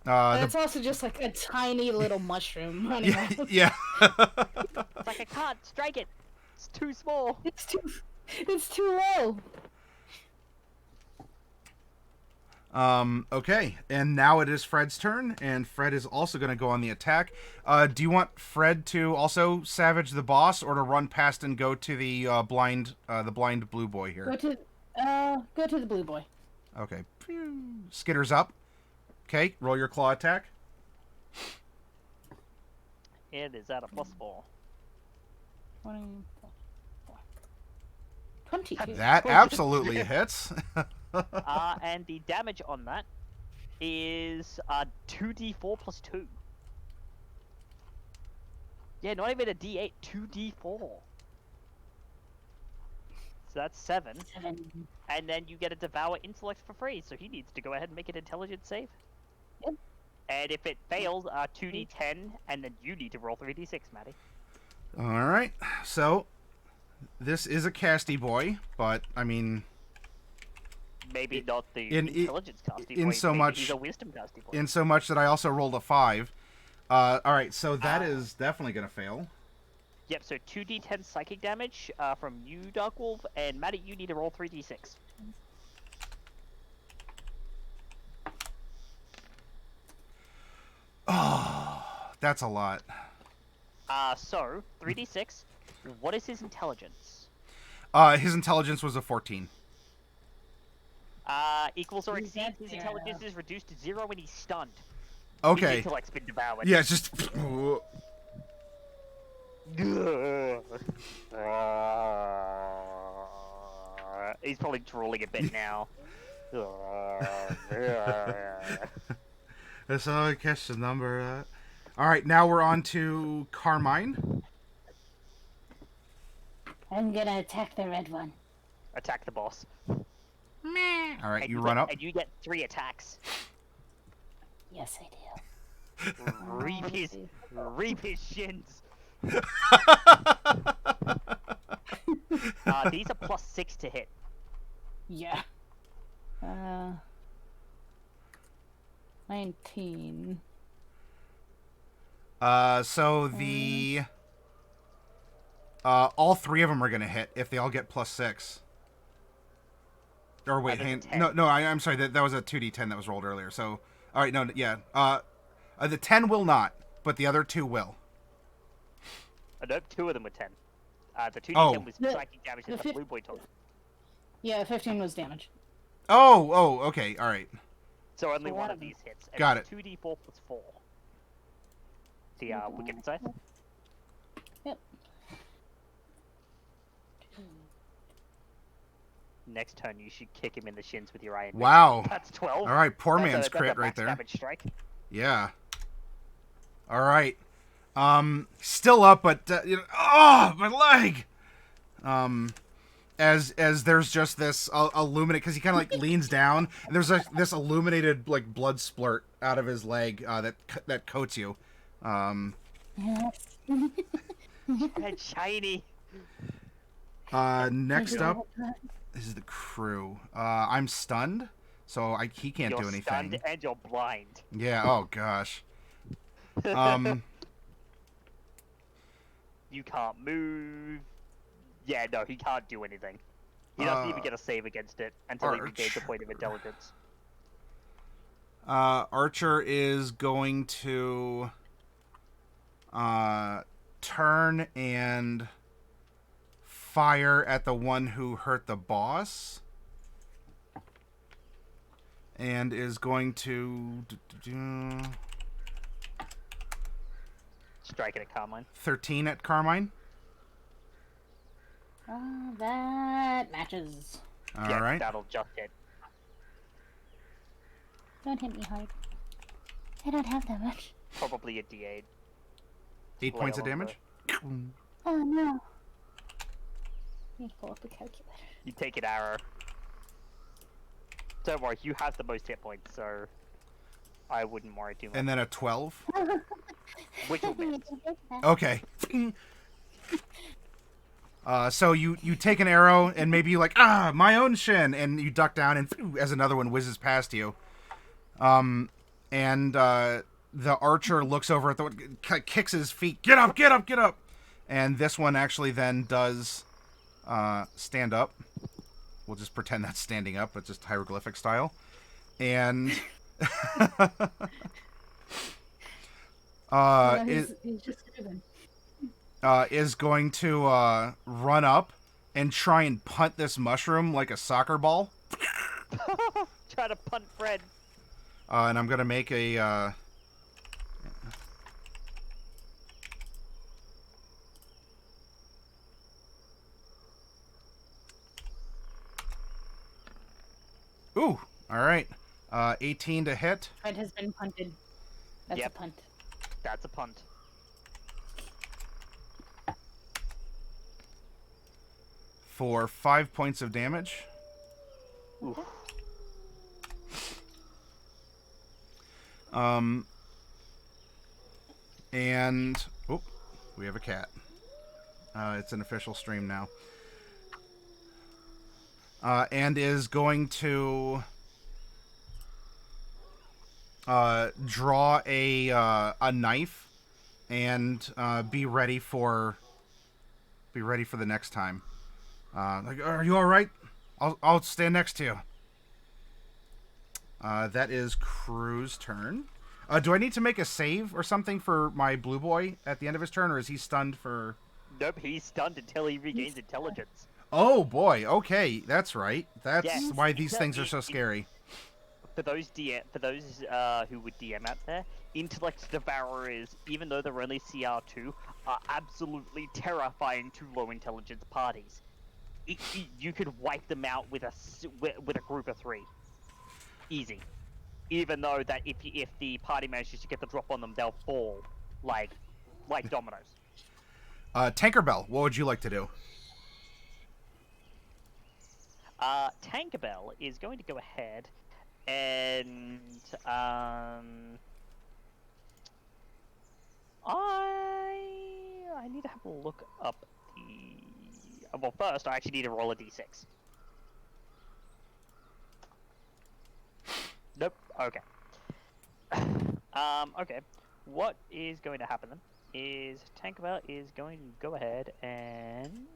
It's also just like a tiny little mushroom running around. Yeah. It's like I can't strike it. It's too small. It's too low. Okay, and now it is Fred's turn, and Fred is also going to go on the attack. Do you want Fred to also savage the boss, or to run past and go to the blind blue boy here? Go to the blue boy. Okay. Skitters up. Okay, roll your claw attack. It is at a +4. 22. That absolutely hits. And the damage on that is 2d4 plus 2. Yeah, not even a d8, 2d4. So that's 7. 7. And then you get a Devour Intellect for free, so he needs to go ahead and make an intelligence save. Yep. And if it fails, 2d10, and then you need to roll 3d6, Maddie. All right. So this is a casty boy, but I mean, Maybe not the in intelligence casty boy. in so maybe much he's a wisdom casty boy. in so much that I also rolled a 5. All right, so that is definitely gonna fail. Yep. So 2d10 psychic damage from you, Darkwolf, and Maddie, you need to roll 3d6. Oh, that's a lot. So 3d6. What is his intelligence? His intelligence was a 14. Equals or He's exceeds. at His 0. intelligence is reduced to 0 when he's stunned. His Okay. intellect's been devoured. Yeah, it's just. He's probably drooling a bit now. That's how I catch the number. All right, now we're on to Carmine. I'm gonna attack the red one. Attack the boss. All right, And you run up. And you get 3 attacks. Yes, I do. Reap his shins. These are +6 to hit. Yeah. 19. So the all 3 of them are gonna hit if they all get +6. Or wait, there's a hang, 10. no, I'm sorry. That was a 2d10 that was rolled earlier. So, all right, no, yeah. The 10 will not, but the other 2 will. Nope, 2 of them were 10. The 2d10 Oh. was The- psychic damage that the blue boy took. Yeah, 15 was damage. Oh, okay, all right. So only So one one of of them. these hits. And Got it's 2d4 plus 4. The wicked side. Yep. Next turn, you should kick him in the shins with your iron. Fist. Wow. That's 12. All right, poor That's man's a crit right max there. Damage strike. Yeah. All right. Still up, but oh, my leg. As there's just this illuminate, because he kind of like leans down, and there's this illuminated like blood splurt out of his leg that coats you. Yes. And shiny. Next up is the crew. I'm stunned, so he can't You're do anything. stunned and you're blind. Yeah. Oh gosh. You can't move. Yeah, no, he can't do anything. He doesn't even get a save against it until he regains a point of intelligence. Archer is going to turn and fire at the one who hurt the boss. And is going to Strike it at Carmine. 13 at Carmine. That matches. All Yeah, right. that'll just hit. Don't hit me hard. I don't have that much. Probably a D8. 8 points of Lay on damage. Oh no. Let me pull up the calculator. You take an arrow. Don't worry, you have the most hit points, so I wouldn't worry too much. And then a 12. Which will miss. Okay. So you take an arrow and maybe you like, my own shin, and you duck down and as another one whizzes past you. And the archer looks over at the one, kicks his feet, get up, get up, get up. And this one actually then does stand up. We'll just pretend that's standing up, but just hieroglyphic style. and No, is he's just moving. is going to run up and try and punt this mushroom like a soccer ball. Try to punt Fred. And I'm gonna make a. Ooh, all right. 18 to hit. Fred has been punted. That's Yep. a punt. That's a punt. For 5 points of damage. Oof. And oh, we have a cat. It's an official stream now. And is going to draw a knife and be ready for the next time. Like, are you all right? I'll stand next to you. That is Crew's turn. Do I need to make a save or something for my blue boy at the end of his turn, or is he stunned for... Nope, he's stunned until he regains intelligence. Oh, boy. Okay, that's right. That's Yeah, why these things are so scary. For those who would DM out there, intellect devourers, even though they're only CR2, are absolutely terrifying to low intelligence parties. You could wipe them out with a group of 3, easy. Even though that if the party manages to get the drop on them, they'll fall like dominoes. Tankerbell, what would you like to do? Tankerbell is going to go ahead and I need to have a look up the. Well, first I actually need to roll a d6. Nope. Okay. Okay. What is going to happen then is Tankerbell is going to go ahead and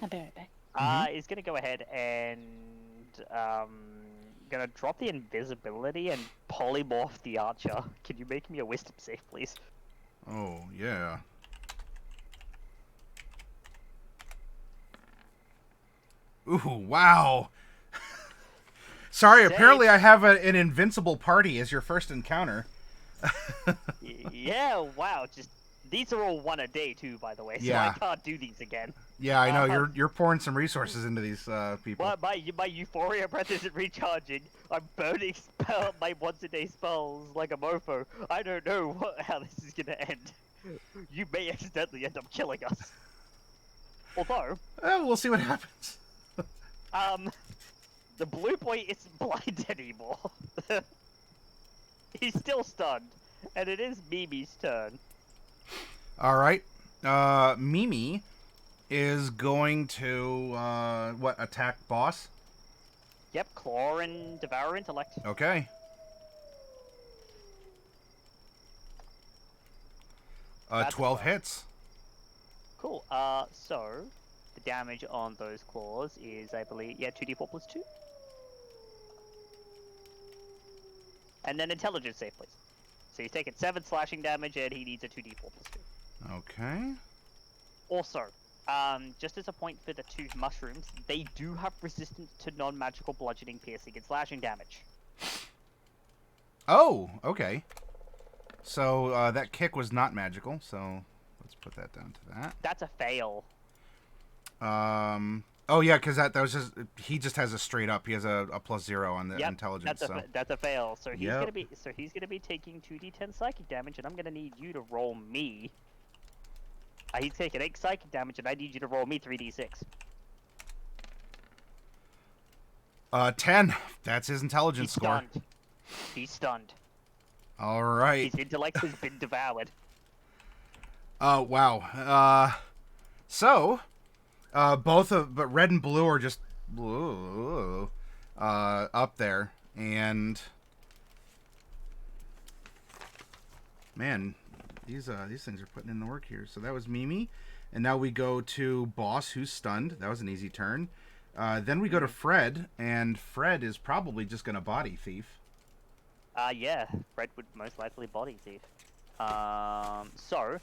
I'll be right back. is going to go ahead and gonna drop the invisibility and polymorph the archer. Can you make me a wisdom save, please? Oh, yeah. Ooh, wow. Sorry, apparently I have an invincible party as your first encounter. Yeah, wow. Just these are all 1 a day too, by the way. So Yeah. I can't do these again. Yeah, I know. You're pouring some resources into these people. My euphoria breath isn't recharging. I'm burning my once a day spells like a mofo. I don't know how this is gonna end. You may accidentally end up killing us. Although, We'll see what happens. the blue boy isn't blind anymore. He's still stunned, and it is Mimi's turn. All right. Mimi is going to attack boss? Yep, claw and devour intellect. Okay. 12 hits. Cool. So the damage on those claws is, I believe, 2d4 plus 2. And then intelligence save, please. So he's taking 7 slashing damage, and he needs a 2d4 plus 2. Okay. Also, just as a point for the 2 mushrooms, they do have resistance to non-magical bludgeoning, piercing, and slashing damage. Oh, okay. So that kick was not magical, so let's put that down to that. That's a fail. Oh yeah, because that was just he just has a straight up. He has a +0 on the intelligence. That's a fail. So he's Yep. gonna be taking 2d10 psychic damage, and I'm gonna need you to roll me. He's taking 8 psychic damage, and I need you to roll me 3d6. 10. That's his intelligence He's score. stunned. He's stunned. All right. His intellect has been devoured. Oh wow. So, but red and blue are just up there, and man, these things are putting in the work here. So that was Mimi, and now we go to Boss, who's stunned. That was an easy turn. Then we go to Fred, and Fred is probably just gonna body thief. Yeah, Fred would most likely body thief. So,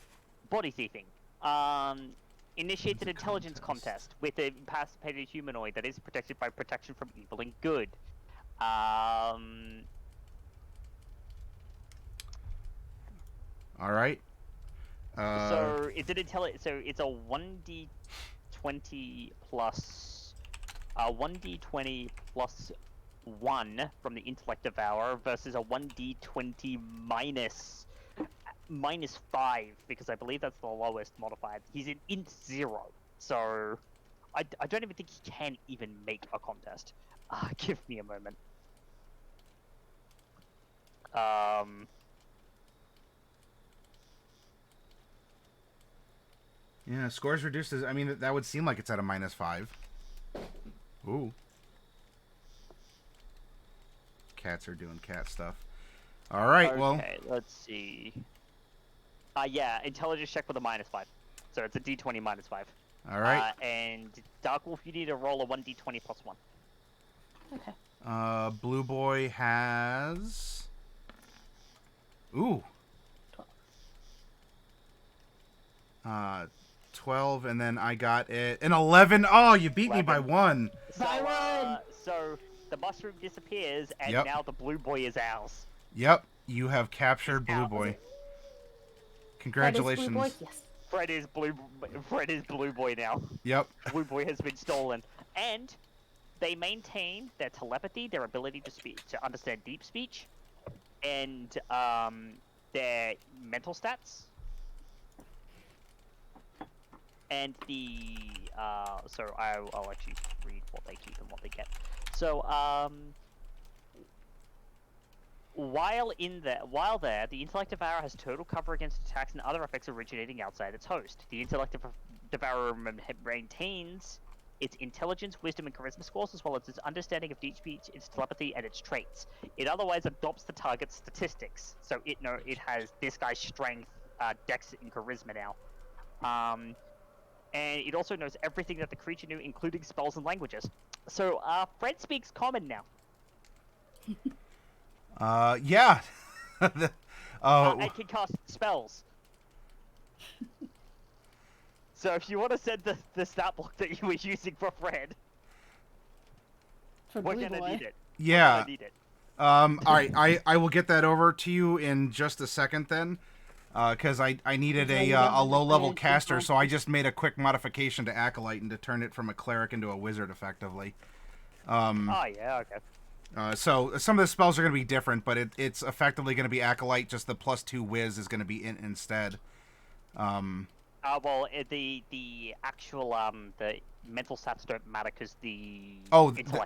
body thieving. Initiates an intelligence contest with a incapacitated humanoid that is protected by protection from evil and good. All right. So it's an So it's a 1d20 plus 1d20 plus 1 from the intellect devourer versus a 1d20 minus 5, because I believe that's the lowest modifier. He's an int 0, so I don't even think he can even make a contest. Give me a moment. Yeah, scores reduced. I mean, that would seem like it's at a -5. Ooh. Cats are doing cat stuff. All right, okay, well. Okay, let's see. Yeah, intelligence check with a -5. So it's a d20 -5. All right. And Darkwolf, you need to roll a 1d20 plus 1. Okay. Blue Boy has... Ooh. 12, and then I got it an 11. Oh, you beat me by 1. So the mushroom disappears, and Yep. now the Blue Boy is ours. Yep, you have captured Blue Boy. Congratulations. Blue Boy? Yes. Fred is Blue Boy now. Yep. Blue Boy has been stolen, and they maintain their telepathy, their ability to understand deep speech, and their mental stats. And so I'll actually read what they keep and what they get. So while there, the intellect devourer has total cover against attacks and other effects originating outside its host. The intellect devourer maintains its intelligence, wisdom, and charisma scores, as well as its understanding of deep speech, its telepathy, and its traits. It otherwise adopts the target's statistics, so it has this guy's strength, dex, and charisma now. And it also knows everything that the creature knew, including spells and languages. So, Fred speaks Common now. Yeah. And can cast spells. So if you want to send the stat block that you were using for Fred, we're gonna need it. Yeah. We're gonna need it. All right, I will get that over to you in just a second then. Because I needed a low-level caster, so I just made a quick modification to Acolyte and to turn it from a cleric into a wizard, effectively. Oh, yeah, okay. So some of the spells are going to be different, but it's effectively going to be Acolyte, just the +2 whiz is going to be instead. Well, the actual, the mental stats don't matter, because the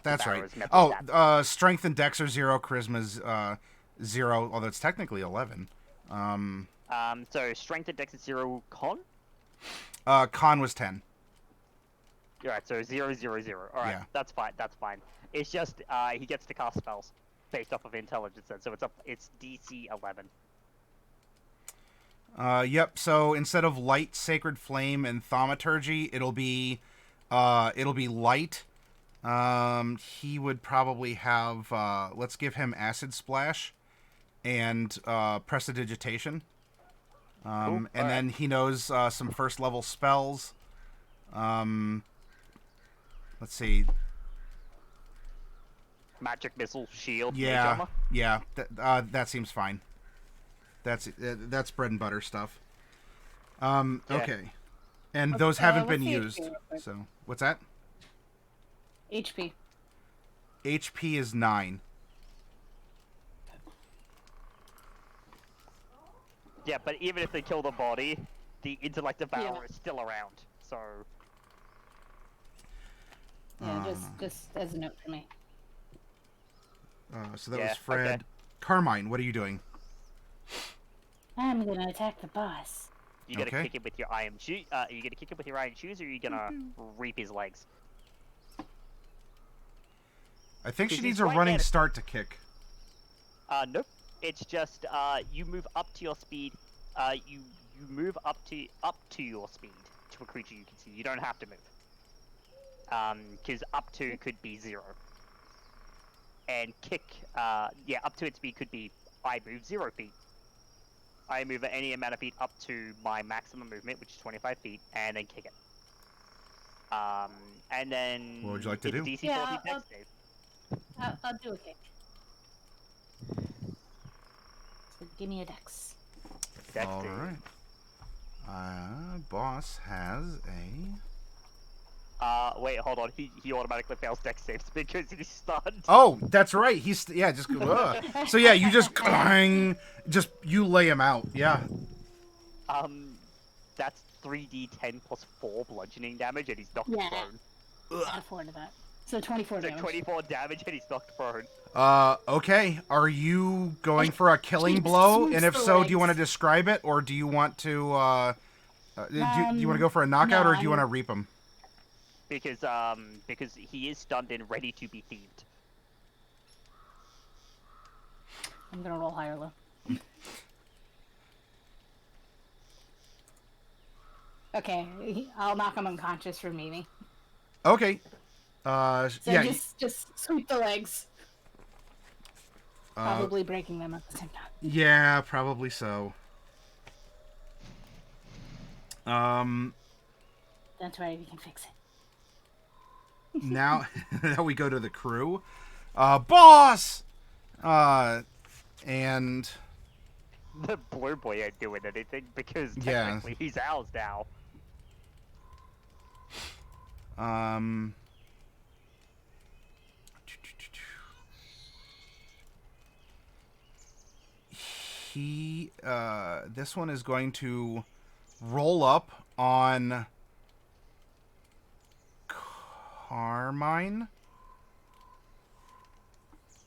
that's right. is mental stats. Strength and Dex are 0, Charisma's 0, although it's technically 11. So strength and dex is 0, con? Con was 10. Alright, so 0, 0, 0. Alright, Yeah. that's fine, that's fine. It's just, he gets to cast spells based off of intelligence then, so it's DC 11. Yep, so instead of light, sacred flame, and thaumaturgy, it'll be light. He would probably have, let's give him acid splash and prestidigitation. And then he knows some first level spells. Let's see. Magic missile, shield, mage Yeah, armor? yeah, that seems fine. That's bread and butter stuff. Okay, and those haven't been used. So what's that? HP. HP is 9. Yeah, but even if they kill the body, the intellect devourer is still around. So Yeah, just as a note for me. So that was Fred. Okay. Carmine, what are you doing? I'm gonna attack the boss. you gotta Okay. kick it with your iron shoe. Are you gonna kick it with your iron shoes, or are you gonna reap his legs? I think she He's needs a right running at it. start to kick. Nope. It's just you move up to your speed You move up to your speed to a creature you can see. You don't have to move. Because up to could be 0. And kick, yeah, up to its speed could be I move 0 feet. I move at any amount of feet up to my maximum movement, which is 25 feet, and then kick it. And then What would you like to it's a do? DC Yeah, 14 dex save. I'll do a kick. So give me a dex. Dex All save. right. Boss has a... Wait, hold on. He automatically fails dex saves because he's stunned. Oh, that's right. He's yeah, just so yeah, you just clang, just you lay him out. Yeah. That's 3d10 plus 4 bludgeoning damage, and he's knocked Yeah. prone. Add 4 to that. So 24 So damage. 24 damage, and he's knocked prone. Okay. Are you going for a killing blow? Swoops And if the so, do you want to legs. describe it, or do you want to do you want to go for a knockout, no, or do you want to reap him? Because he is stunned and ready to be thieved. I'm gonna roll high or low. Okay, I'll knock him unconscious for Mimi. Okay. So Yeah. just sweep the legs. Uh, Probably breaking them at the same time. yeah, probably so. Don't worry, we can fix it. Now we go to the crew. Boss! And... The blue boy ain't doing anything because Yeah. technically he's ours now. This one is going to roll up on Carmine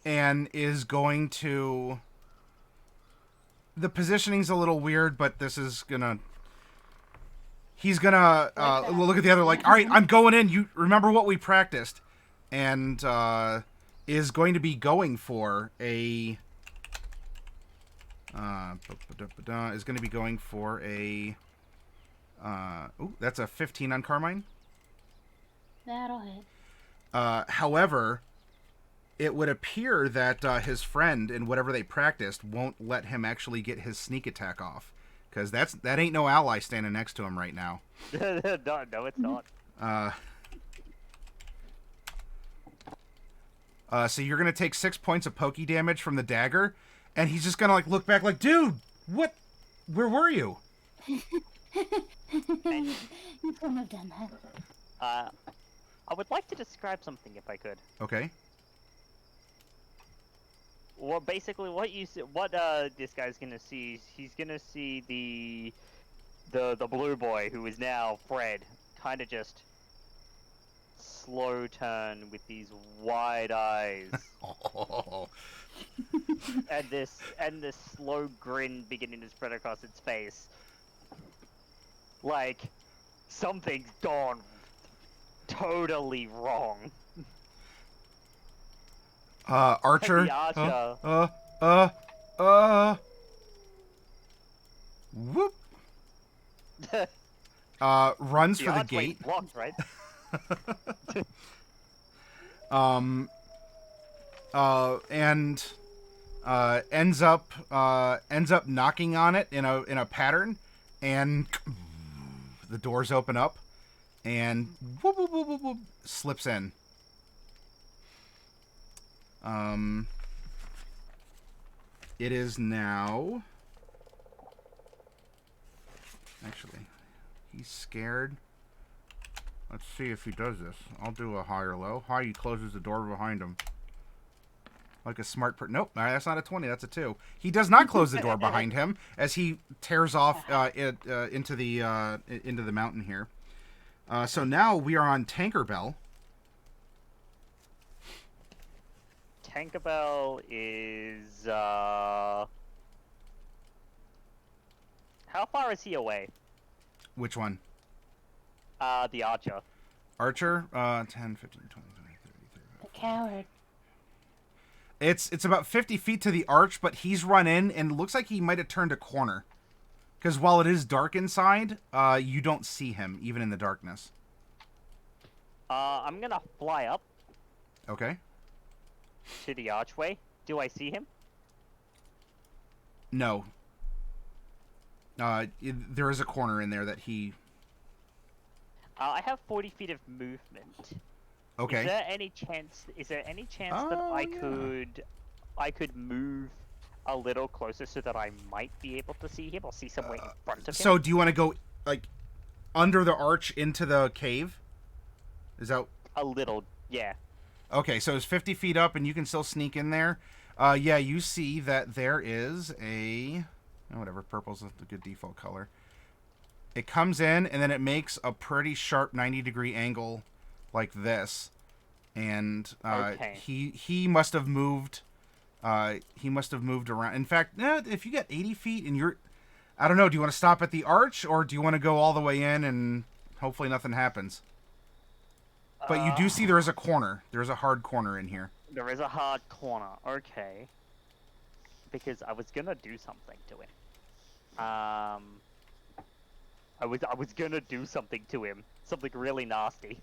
and is going to... The positioning's a little weird, but this is gonna... He's gonna look at the other like, all right, I'm going in. You remember what we practiced, and is going to be going for a is going to be going for a ooh, that's a 15 on Carmine. That'll hit. However, it would appear that his friend and whatever they practiced won't let him actually get his sneak attack off, because that ain't no ally standing next to him right now. No, it's not. So you're gonna take 6 points of pokey damage from the dagger, and he's just gonna like look back like, dude, what? Where were you? You couldn't have done that. I would like to describe something if I could. Okay. Well, basically, what this guy's gonna see is he's gonna see the blue boy, who is now Fred, kind of just slow turn with these wide eyes, and this slow grin beginning to spread across its face, like something's gone totally wrong. Archer. The Archer. Whoop. Runs for the archway's gate. blocked, right? And ends up knocking on it in a pattern, and the doors open up, and whoop, whoop, whoop, whoop, whoop, slips in. It is now... Actually, he's scared. Let's see if he does this. I'll do a high or low. High, he closes the door behind him. Like a smart Nope, that's not a 20, that's a 2. He does not close the door behind him as he tears off into the mountain here. So now we are on Tankerbell. Tankerbell is how far is he away? Which one? The Archer. Archer? 10, 15, 20, 20, 30, 35. The coward. It's about 50 feet to the arch, but he's run in and looks like he might have turned a corner. Because while it is dark inside, you don't see him, even in the darkness. I'm gonna fly up Okay. to the archway. Do I see him? No. There is a corner in there that he... I have 40 feet of movement. Okay. Is there any chance? That I could move a little closer so that I might be able to see him or see some way in front of him? So do you want to go, like, under the arch into the cave? Is that... A little, yeah. Okay, so it's 50 feet up and you can still sneak in there. Yeah, you see that there is a... Oh, whatever, purple's a good default color. It comes in and then it makes a pretty sharp 90-degree angle like this. And Okay. he must have moved... he must have moved around. In fact, if you get 80 feet and you're... I don't know, do you want to stop at the arch or do you want to go all the way in and hopefully nothing happens? But you do see there is a corner. There's a hard corner in here. There is a hard corner. Okay. Because I was gonna do something to him. I was gonna do something to him. Something really nasty.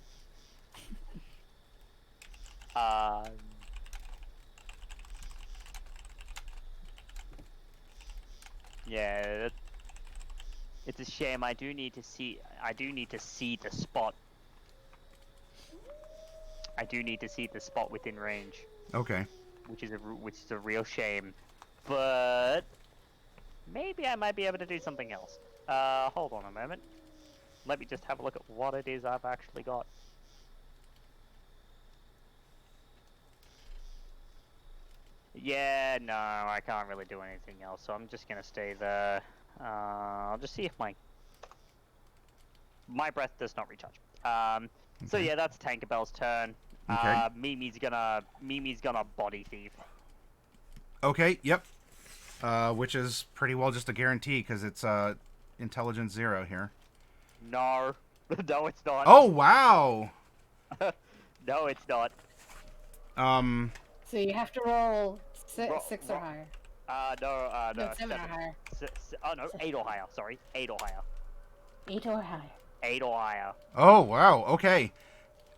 Yeah. It's a shame. I do need to see the spot. I do need to see the spot within range, Okay. which is a real shame. But maybe I might be able to do something else. Hold on a moment. Let me just have a look at what it is I've actually got. Yeah, no, I can't really do anything else, so I'm just gonna stay there. I'll just see if my breath does not recharge. So yeah, that's Tankerbell's turn. Okay. Mimi's gonna body thief. Okay, yep. Which is pretty well just a guarantee because it's intelligence 0 here. No, no, it's not. Oh, wow. No, it's not. So you have to roll Ro- 6 ro- or higher. No, No, 7 or higher. Oh no, 8 or higher. Sorry, 8 or higher. 8 or higher. 8 or higher. Oh, wow. Okay.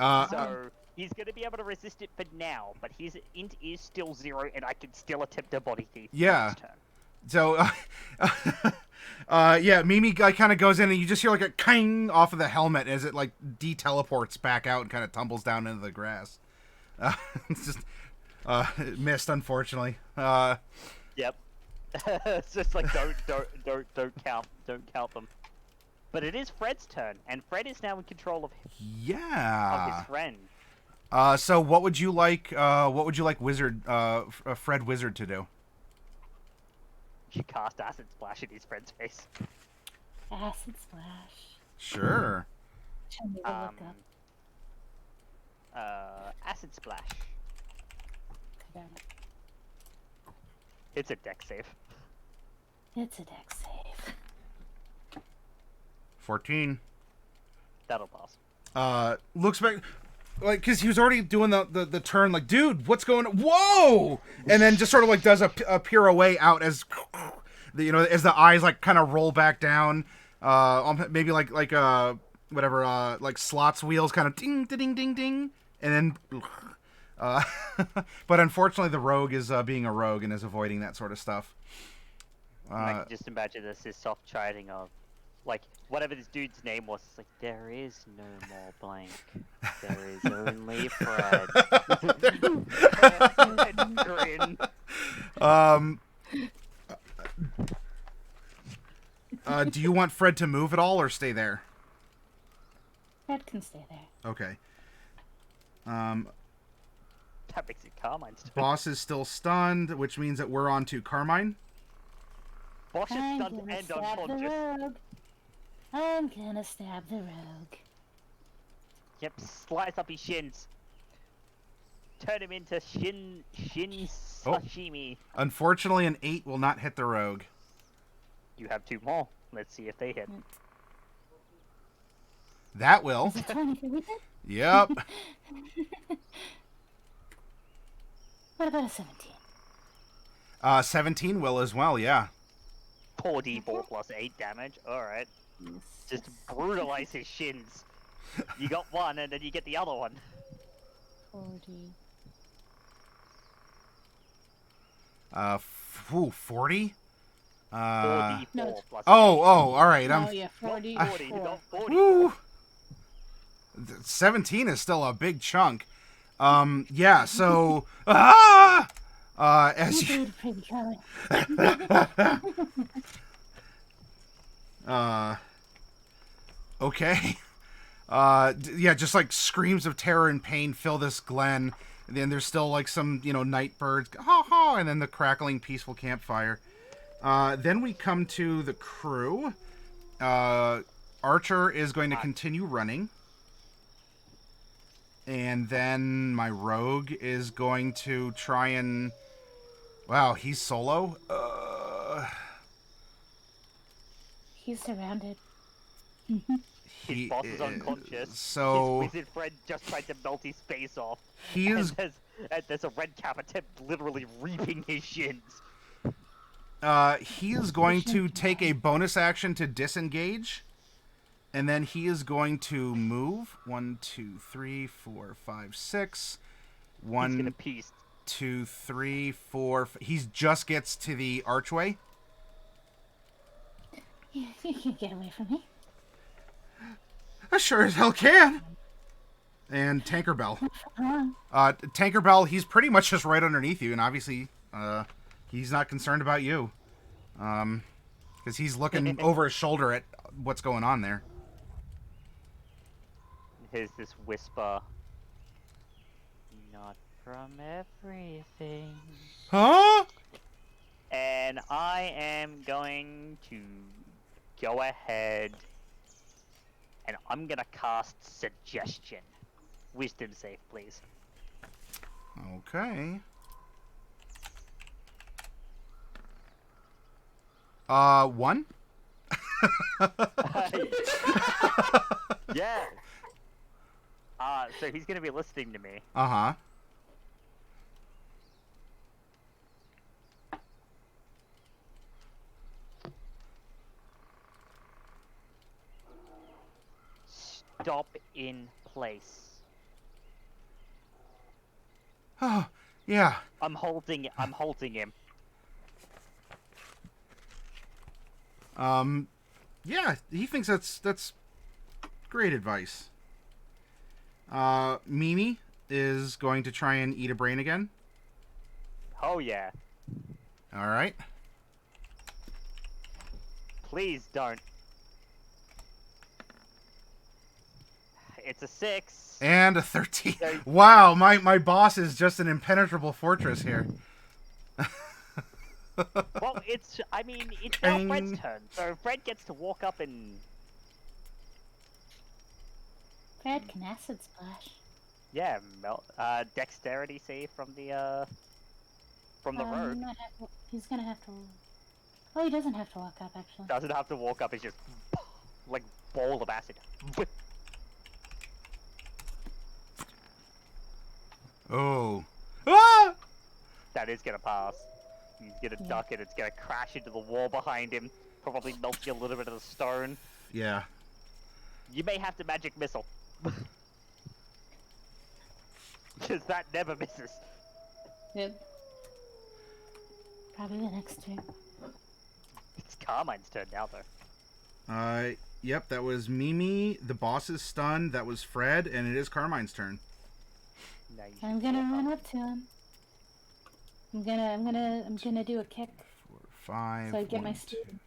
So he's gonna be able to resist it for now, but his int is still 0, and I can still attempt a body thief. Yeah. This turn. So, yeah, Mimi kind of goes in and you just hear like a king off of the helmet as it like de-teleports back out and kind of tumbles down into the grass. It's just, it missed, unfortunately. Yep. It's just like don't count them. But it is Fred's turn, and Fred is now in control of Yeah. his friend. So what would you like Wizard, Fred Wizard to do? You cast Acid Splash in his friend's face. Acid splash. Sure. Tell me to look up. Acid Splash. Okay. It's a deck save. It's a deck save. 14. That'll pass. Looks back, like, because he was already doing the turn, like, dude, what's going on? Whoa! And then just sort of, like, does a pirouette out as, as the eyes, like, kind of roll back down. Maybe, like whatever, like, slots wheels kind of ding, ding, ding, ding. And then, but unfortunately, the rogue is being a rogue and is avoiding that sort of stuff. I can just imagine this is soft chiding of, like, whatever this dude's name was. It's like, there is no more blank. There is only Fred. And grin. Do you want Fred to move at all or stay there? Fred can stay there. Okay. That makes it Carmine's turn. Boss is still stunned, which means that we're on to Carmine. Boss is I'm stunned gonna and stab the unconscious. rogue. I'm gonna stab the rogue. Yep, slice up his shins. Turn him into shin Oh. sashimi. Unfortunately, an 8 will not hit the rogue. You have 2 more. Let's see if they hit. That will. Is it 23 with it? Yep. What about a 17? 17 will as well, yeah. 4d4 plus 8 damage. Alright. Just brutalize his shins. You got one, and then you get the other one. 40. 40? 4d4 No. plus Oh, all right. Oh yeah, 40. 40. You got 40. Woo. 17 is still a big chunk. Yeah, so as you okay. Yeah, just like screams of terror and pain fill this glen. And then there's still like some, night birds, ha ha, and then the crackling peaceful campfire. Then we come to the crew. Archer is going to continue running. And then my rogue is going to try and... Wow, he's solo? He's surrounded. His boss is unconscious. So... His wizard friend just tried to melt his face off. He is... And there's a redcap attempt literally reaping his shins. He is going to take a bonus action to disengage. And then he is going to move. 1, 2, 3, 4, 5, 6. He's gonna 1, piece. 2, 3, 4. He just gets to the archway. You can get away from me. I sure as hell can. And Tankerbell. Tankerbell, he's pretty much just right underneath you, and obviously, he's not concerned about you. Because he's looking over his shoulder at what's going on there. Here's this whisper. Not from everything. Huh? And I am going to go ahead and I'm gonna cast Suggestion. Wisdom save, please. Okay. 1? Yeah. So he's gonna be listening to me. Uh-huh. Stop in place. Oh, yeah. I'm holding him. Yeah, he thinks that's great advice. Mimi is going to try and eat a brain again. Oh yeah. All right. Please don't. It's a 6. And a 13. Wow, my boss is just an impenetrable fortress here. Well, it's now Bang. Fred's turn, so Fred gets to walk up and... Fred can acid splash. Yeah, dexterity save from the road. He's gonna have to... Oh, he doesn't have to walk up, actually. Doesn't have to walk up, it's just like bowl of acid. Oh. Ah! That is gonna pass. He's gonna duck it, it's gonna crash into the wall behind him, probably melting a little bit of the stone. Yeah. You may have to magic missile. Because that never misses. Yep. Probably the next two. It's Carmine's turn now, though. Yep, that was Mimi, the boss is stunned, that was Fred, and it is Carmine's turn. Now you I'm gonna run up to him. I'm gonna do a kick. 4, 5. So I get my 1, 2. speed.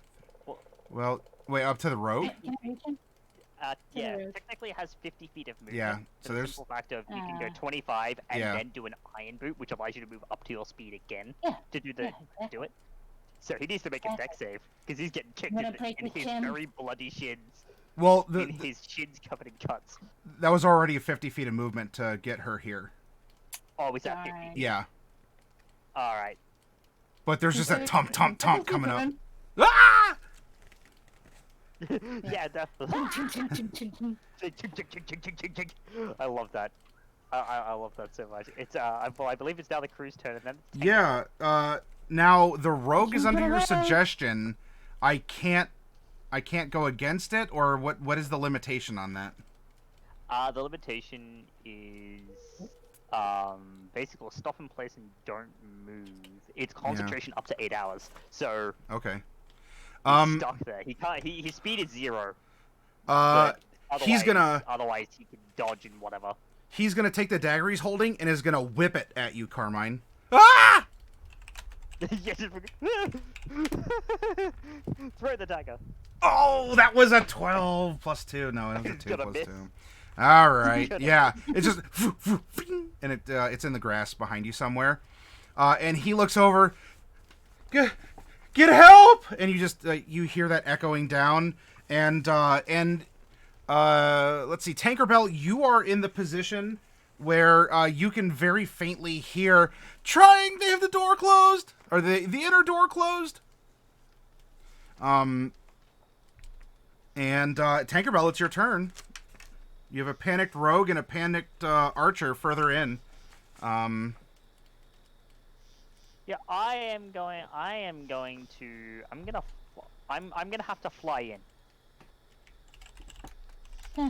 Well, wait, up to the road? Can I reach him? Yeah, road. technically it has 50 feet of movement. Yeah, so so the there's... simple fact of you can go 25 and Yeah. then do an iron boot, which allows you to move up to your speed again Yeah. to do the exactly. do it. So he needs to make a dex save because he's getting kicked I'm gonna in break his the chin. very bloody shins. Well, In his shins covered in cuts. that was already 50 feet of movement to get her here. Oh, is that 50? Alright. Yeah. All right. But there's just that tump coming up. Going. Ah! Yeah, definitely. I love that. I love that so much. It's well, I believe it's now the crew's turn, and then it's Yeah. Now the rogue is under your Hooray! suggestion. I can't go against it, or what is the limitation on that? The limitation is basically stop in place and don't move. It's concentration up to 8 hours. So Okay. he's stuck there. He can't. His speed is 0. He's gonna Otherwise, he can dodge and whatever. He's gonna take the dagger he's holding and is gonna whip it at you, Carmine. Ah! Yes. Throw the dagger. Oh, that was a 12 plus 2. No, it was a 2 Gonna plus miss. 2. All right. Yeah. It's just and it's in the grass behind you somewhere. And he looks over. Get help! And you just you hear that echoing down. And let's see, Tankerbell, you are in the position where you can very faintly hear trying. They have the door closed, or the inner door closed. And Tankerbell, it's your turn. You have a panicked rogue and a panicked archer further in. Yeah, I'm gonna have to fly in.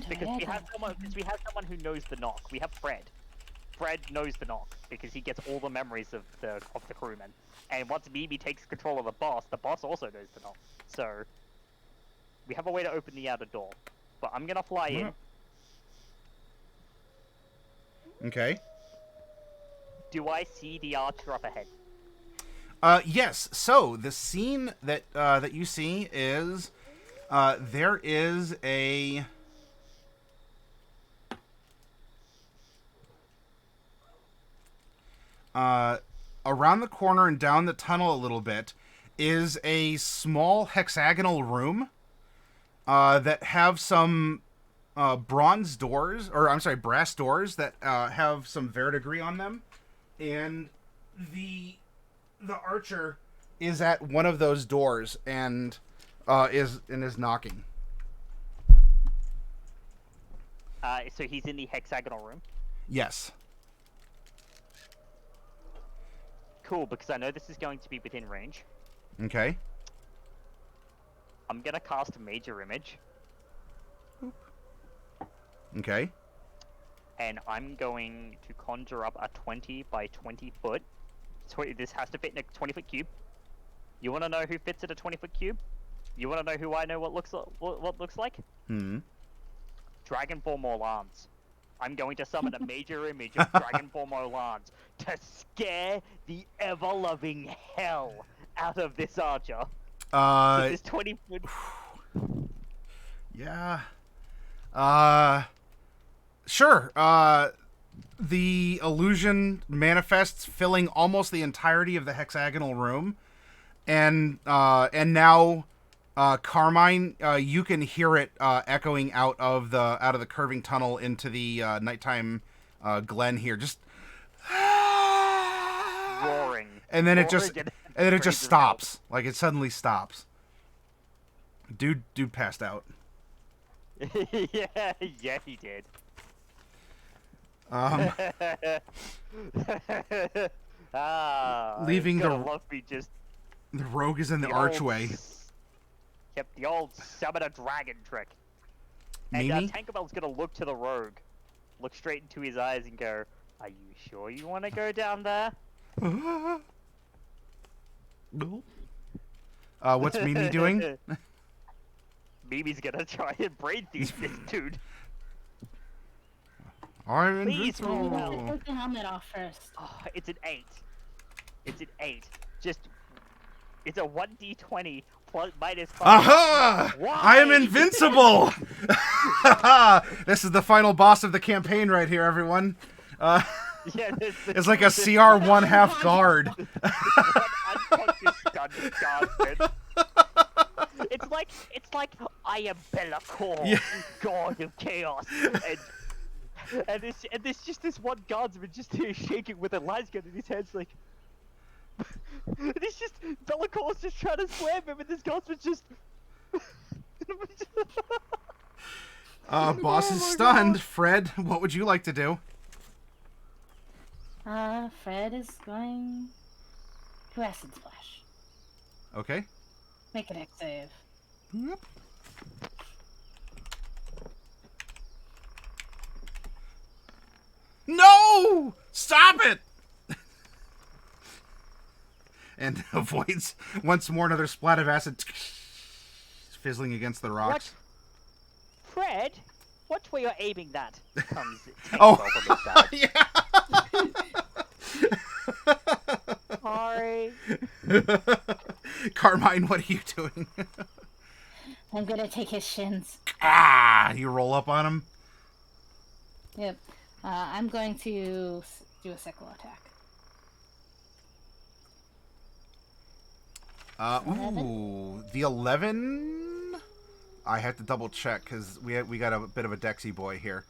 Because we have someone who knows the knock. We have Fred. Fred knows the knock because he gets all the memories of the crewmen. And once Mimi takes control of the boss also knows the knock. So we have a way to open the outer door. But I'm gonna fly in. Okay. Do I see the archer up ahead? Yes. So the scene that you see is there is a around the corner and down the tunnel a little bit is a small hexagonal room that have some brass doors that have some verdigris on them, and the archer is at one of those doors and is knocking. So he's in the hexagonal room. Yes. Cool, because I know this is going to be within range. Okay. I'm gonna cast Major Image. Okay. And I'm going to conjure up a 20 by 20 foot. So this has to fit in a 20-foot cube. You want to know who fits in a 20-foot cube? You want to know who I know what looks like? Dragon Form Orlans. I'm going to summon a major image of Dragon Form Orlans to scare the ever-loving hell out of this archer. This 20-foot... Yeah. Sure. The illusion manifests, filling almost the entirety of the hexagonal room, and now, Carmine, you can hear it echoing out of the curving tunnel into the nighttime glen here, just roaring, and then it just stops, like it suddenly stops. Dude passed out. yeah, he did. Leaving the rogue is in the archway. Yep, the old summon a dragon trick. Mimi? And Tankerbell's gonna look to the rogue, look straight into his eyes and go, "Are you sure you want to go down there?" What's Mimi doing? Mimi's gonna try and brain thief this dude. I'm Please, invincible. Take the helmet off first. Oh, it's an 8. It's an 8. It's a 1d20 plus minus 5. Aha! Why? I am invincible! This is the final boss of the campaign right here, everyone. Yeah, It's like a CR1 half guard. Unconscious dungeon guardsman. It's like I am Be'lakor, Yeah. god of chaos, and there's just this one guardsman just here shaking with a lasgun in his hands, like. And it's just Be'lakor's just trying to slam him, and this guardsman's just. Boss is stunned. God. Fred, what would you like to do? Fred is going to Acid Splash. Okay. Make an X save. Yep. No! Stop it! And avoids once more another splat of acid fizzling against the rocks. What? Fred? Watch where you're aiming that. Comes Oh, from the side. yeah. Sorry. Carmine, what are you doing? I'm gonna take his shins. Ah! You roll up on him? Yep. I'm going to do a sickle attack. Ooh, the 11. I have to double check because we got a bit of a Dexy boy here.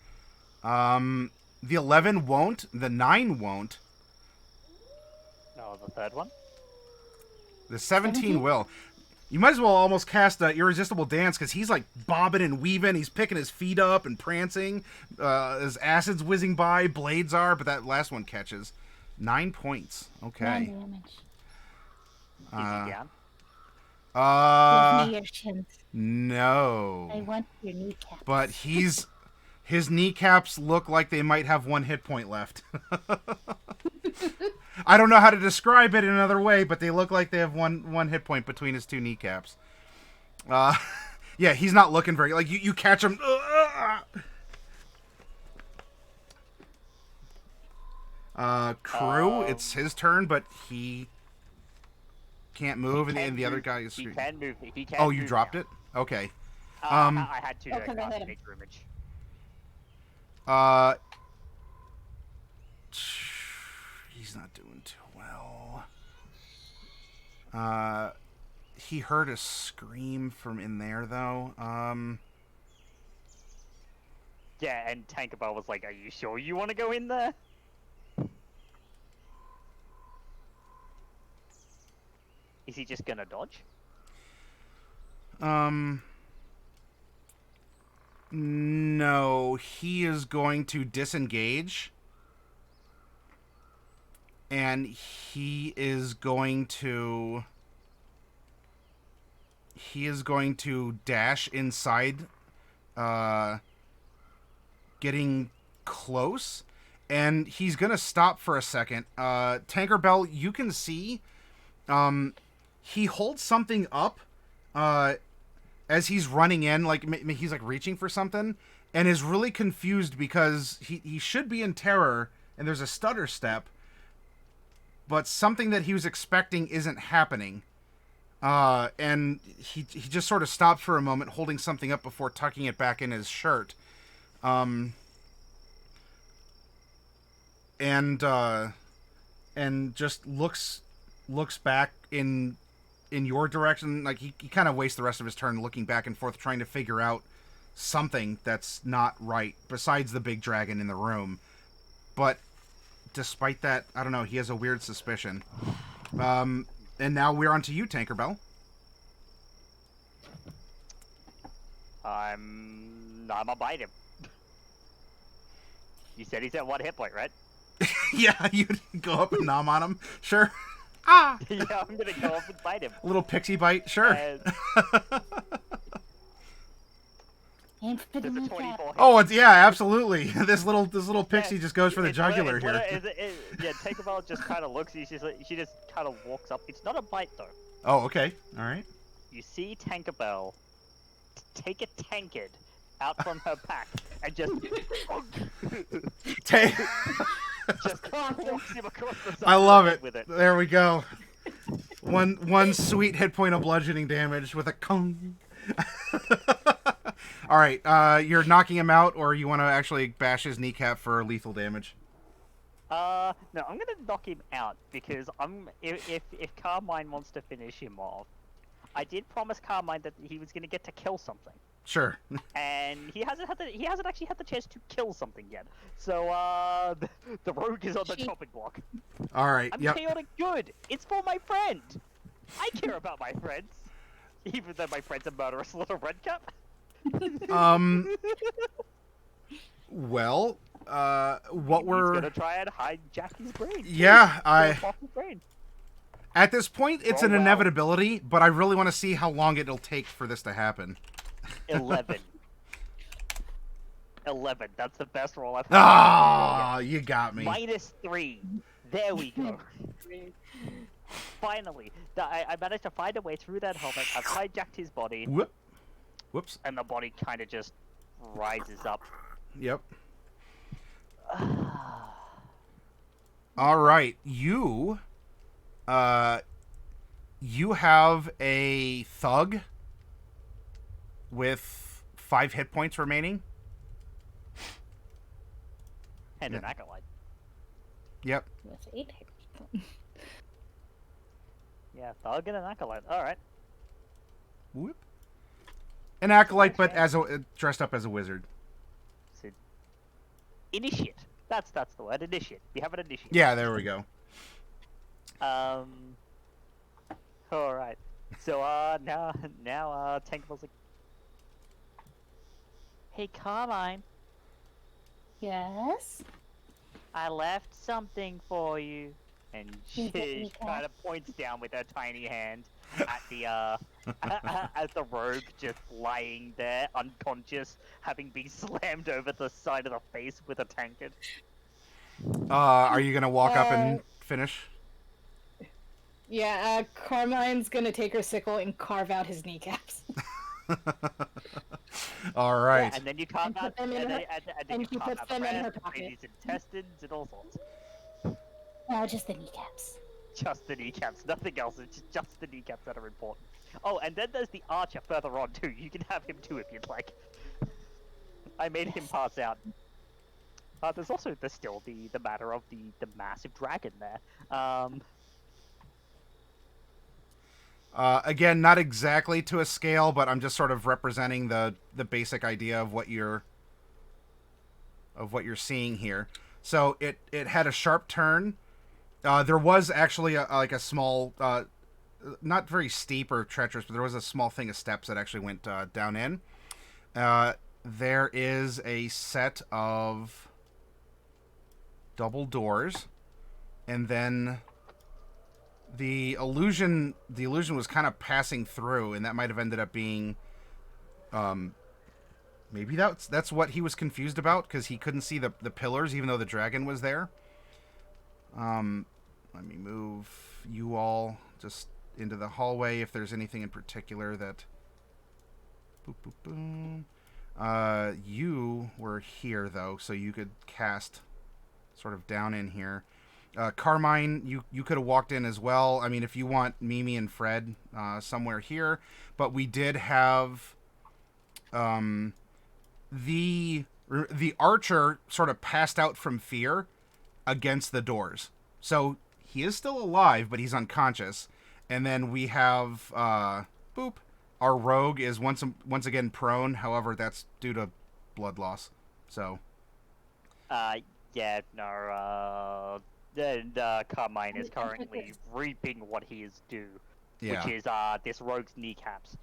The 11 won't. The 9 won't. No, the third one. The 17 will. You might as well almost cast Irresistible Dance because he's like bobbing and weaving. He's picking his feet up and prancing. His acid's whizzing by. Blades are, but that last one catches. 9 points. Okay. 9 damage. Is he down? Give me your shins. No. I want your kneecaps. But his kneecaps look like they might have 1 hit point left. I don't know how to describe it in another way, but they look like they have one hit point between his 2 kneecaps. Yeah, he's not looking very... Like, you catch him... Crew, it's his turn, but he can't move, and the other guy is... He can move. He can Oh, you move dropped now. it? Okay. I had to Okay, go cast ahead. Nature Image. He's not doing too well. He heard a scream from in there, though. Yeah, and Tankerbell was like, "Are you sure you want to go in there?" Is he just gonna dodge? No, he is going to disengage. And he is going to dash inside, getting close, and he's gonna stop for a second. Tankerbell, you can see, he holds something up, as he's running in, like he's like reaching for something, and is really confused because he should be in terror, and there's a stutter step. But something that he was expecting isn't happening. And he just sort of stops for a moment, holding something up before tucking it back in his shirt. And just looks back in your direction. Like, he kind of wastes the rest of his turn looking back and forth, trying to figure out something that's not right, besides the big dragon in the room. But... despite that, I don't know, he has a weird suspicion. And now we're on to you, Tankerbell. I'm gonna bite him. You said he's at 1 hit point, right? Yeah, you'd go up and nom on him. Sure. Ah! Yeah, I'm gonna go up and bite him. A little pixie bite, sure. Aim for the There's a kneecap. 24 hit. Oh, yeah, absolutely. This little pixie just goes for the jugular here. Yeah, Tankerbell just kind of looks. She just kind of walks up. It's not a bite though. Oh, okay. All right. You see Tankerbell take a tankard out from her pack and just just walks him across the side I love of the it. head with it. There we go. One sweet hit point of bludgeoning damage with a kong. All right, you're knocking him out, or you want to actually bash his kneecap for lethal damage? No, I'm gonna knock him out because if Carmine wants to finish him off, I did promise Carmine that he was gonna get to kill something, Sure. and he hasn't actually had the chance to kill something yet. So the rogue is on the chopping block. All right. I'm Yep. chaotic good. It's for my friend. I care about my friends, even though my friend's a murderous little redcap. Well, what He's we're... gonna try and hijack his brain. Yeah, His brain. At this point, it's an Roll well. inevitability, but I really want to see how long it'll take for this to happen. 11. 11. That's the best roll I've had. Ah, you got me. -3. There we go. Finally, I managed to find a way through that helmet. I've hijacked his body, Whoops. and the body kind of just rises up. Yep. All right, you have a thug with 5 hit points remaining. And an acolyte. Yep. With 8 hit. Yeah, thug and an acolyte. All right. Whoop. An acolyte, but dressed up as a wizard. So, initiate. That's the word. Initiate. We have an initiate. Yeah, there we go. All right. So now Tankerbell's like, "Hey, Carmine, Yes. I left something for you." And she Okay. kind of points down with her tiny hand at the at the rogue just lying there unconscious, having been slammed over the side of the face with a tankard. Are you gonna walk up and finish? Yeah, Carmine's gonna take her sickle and carve out his kneecaps. All right. Yeah, and then you carve out, put them in her- and she puts them in her pocket. baby's intestines and all sorts. No, just the kneecaps. Just the kneecaps, nothing else. It's just the kneecaps that are important. Oh, and then there's the archer further on too. You can have him too if you'd like. I made him pass out. There's also still the matter of the massive dragon there. Again, not exactly to a scale, but I'm just sort of representing the basic idea of what you're seeing here. So it had a sharp turn. There was actually a small, not very steep or treacherous, but there was a small thing of steps that actually went down in. There is a set of double doors, and then the illusion was kind of passing through, and that might have ended up being, maybe that's what he was confused about, because he couldn't see the pillars even though the dragon was there. Let me move you all just into the hallway if there's anything in particular that... Boop, boop, boom. You were here, though, so you could cast sort of down in here. Carmine, you could have walked in as well. I mean, if you want Mimi and Fred somewhere here. But we did have... the archer sort of passed out from fear against the doors. So he is still alive, but he's unconscious. And then we have boop. Our rogue is once again prone. However, that's due to blood loss. So. Yeah, no. Carmine is currently reaping what he is due, Yeah. which is this rogue's kneecaps.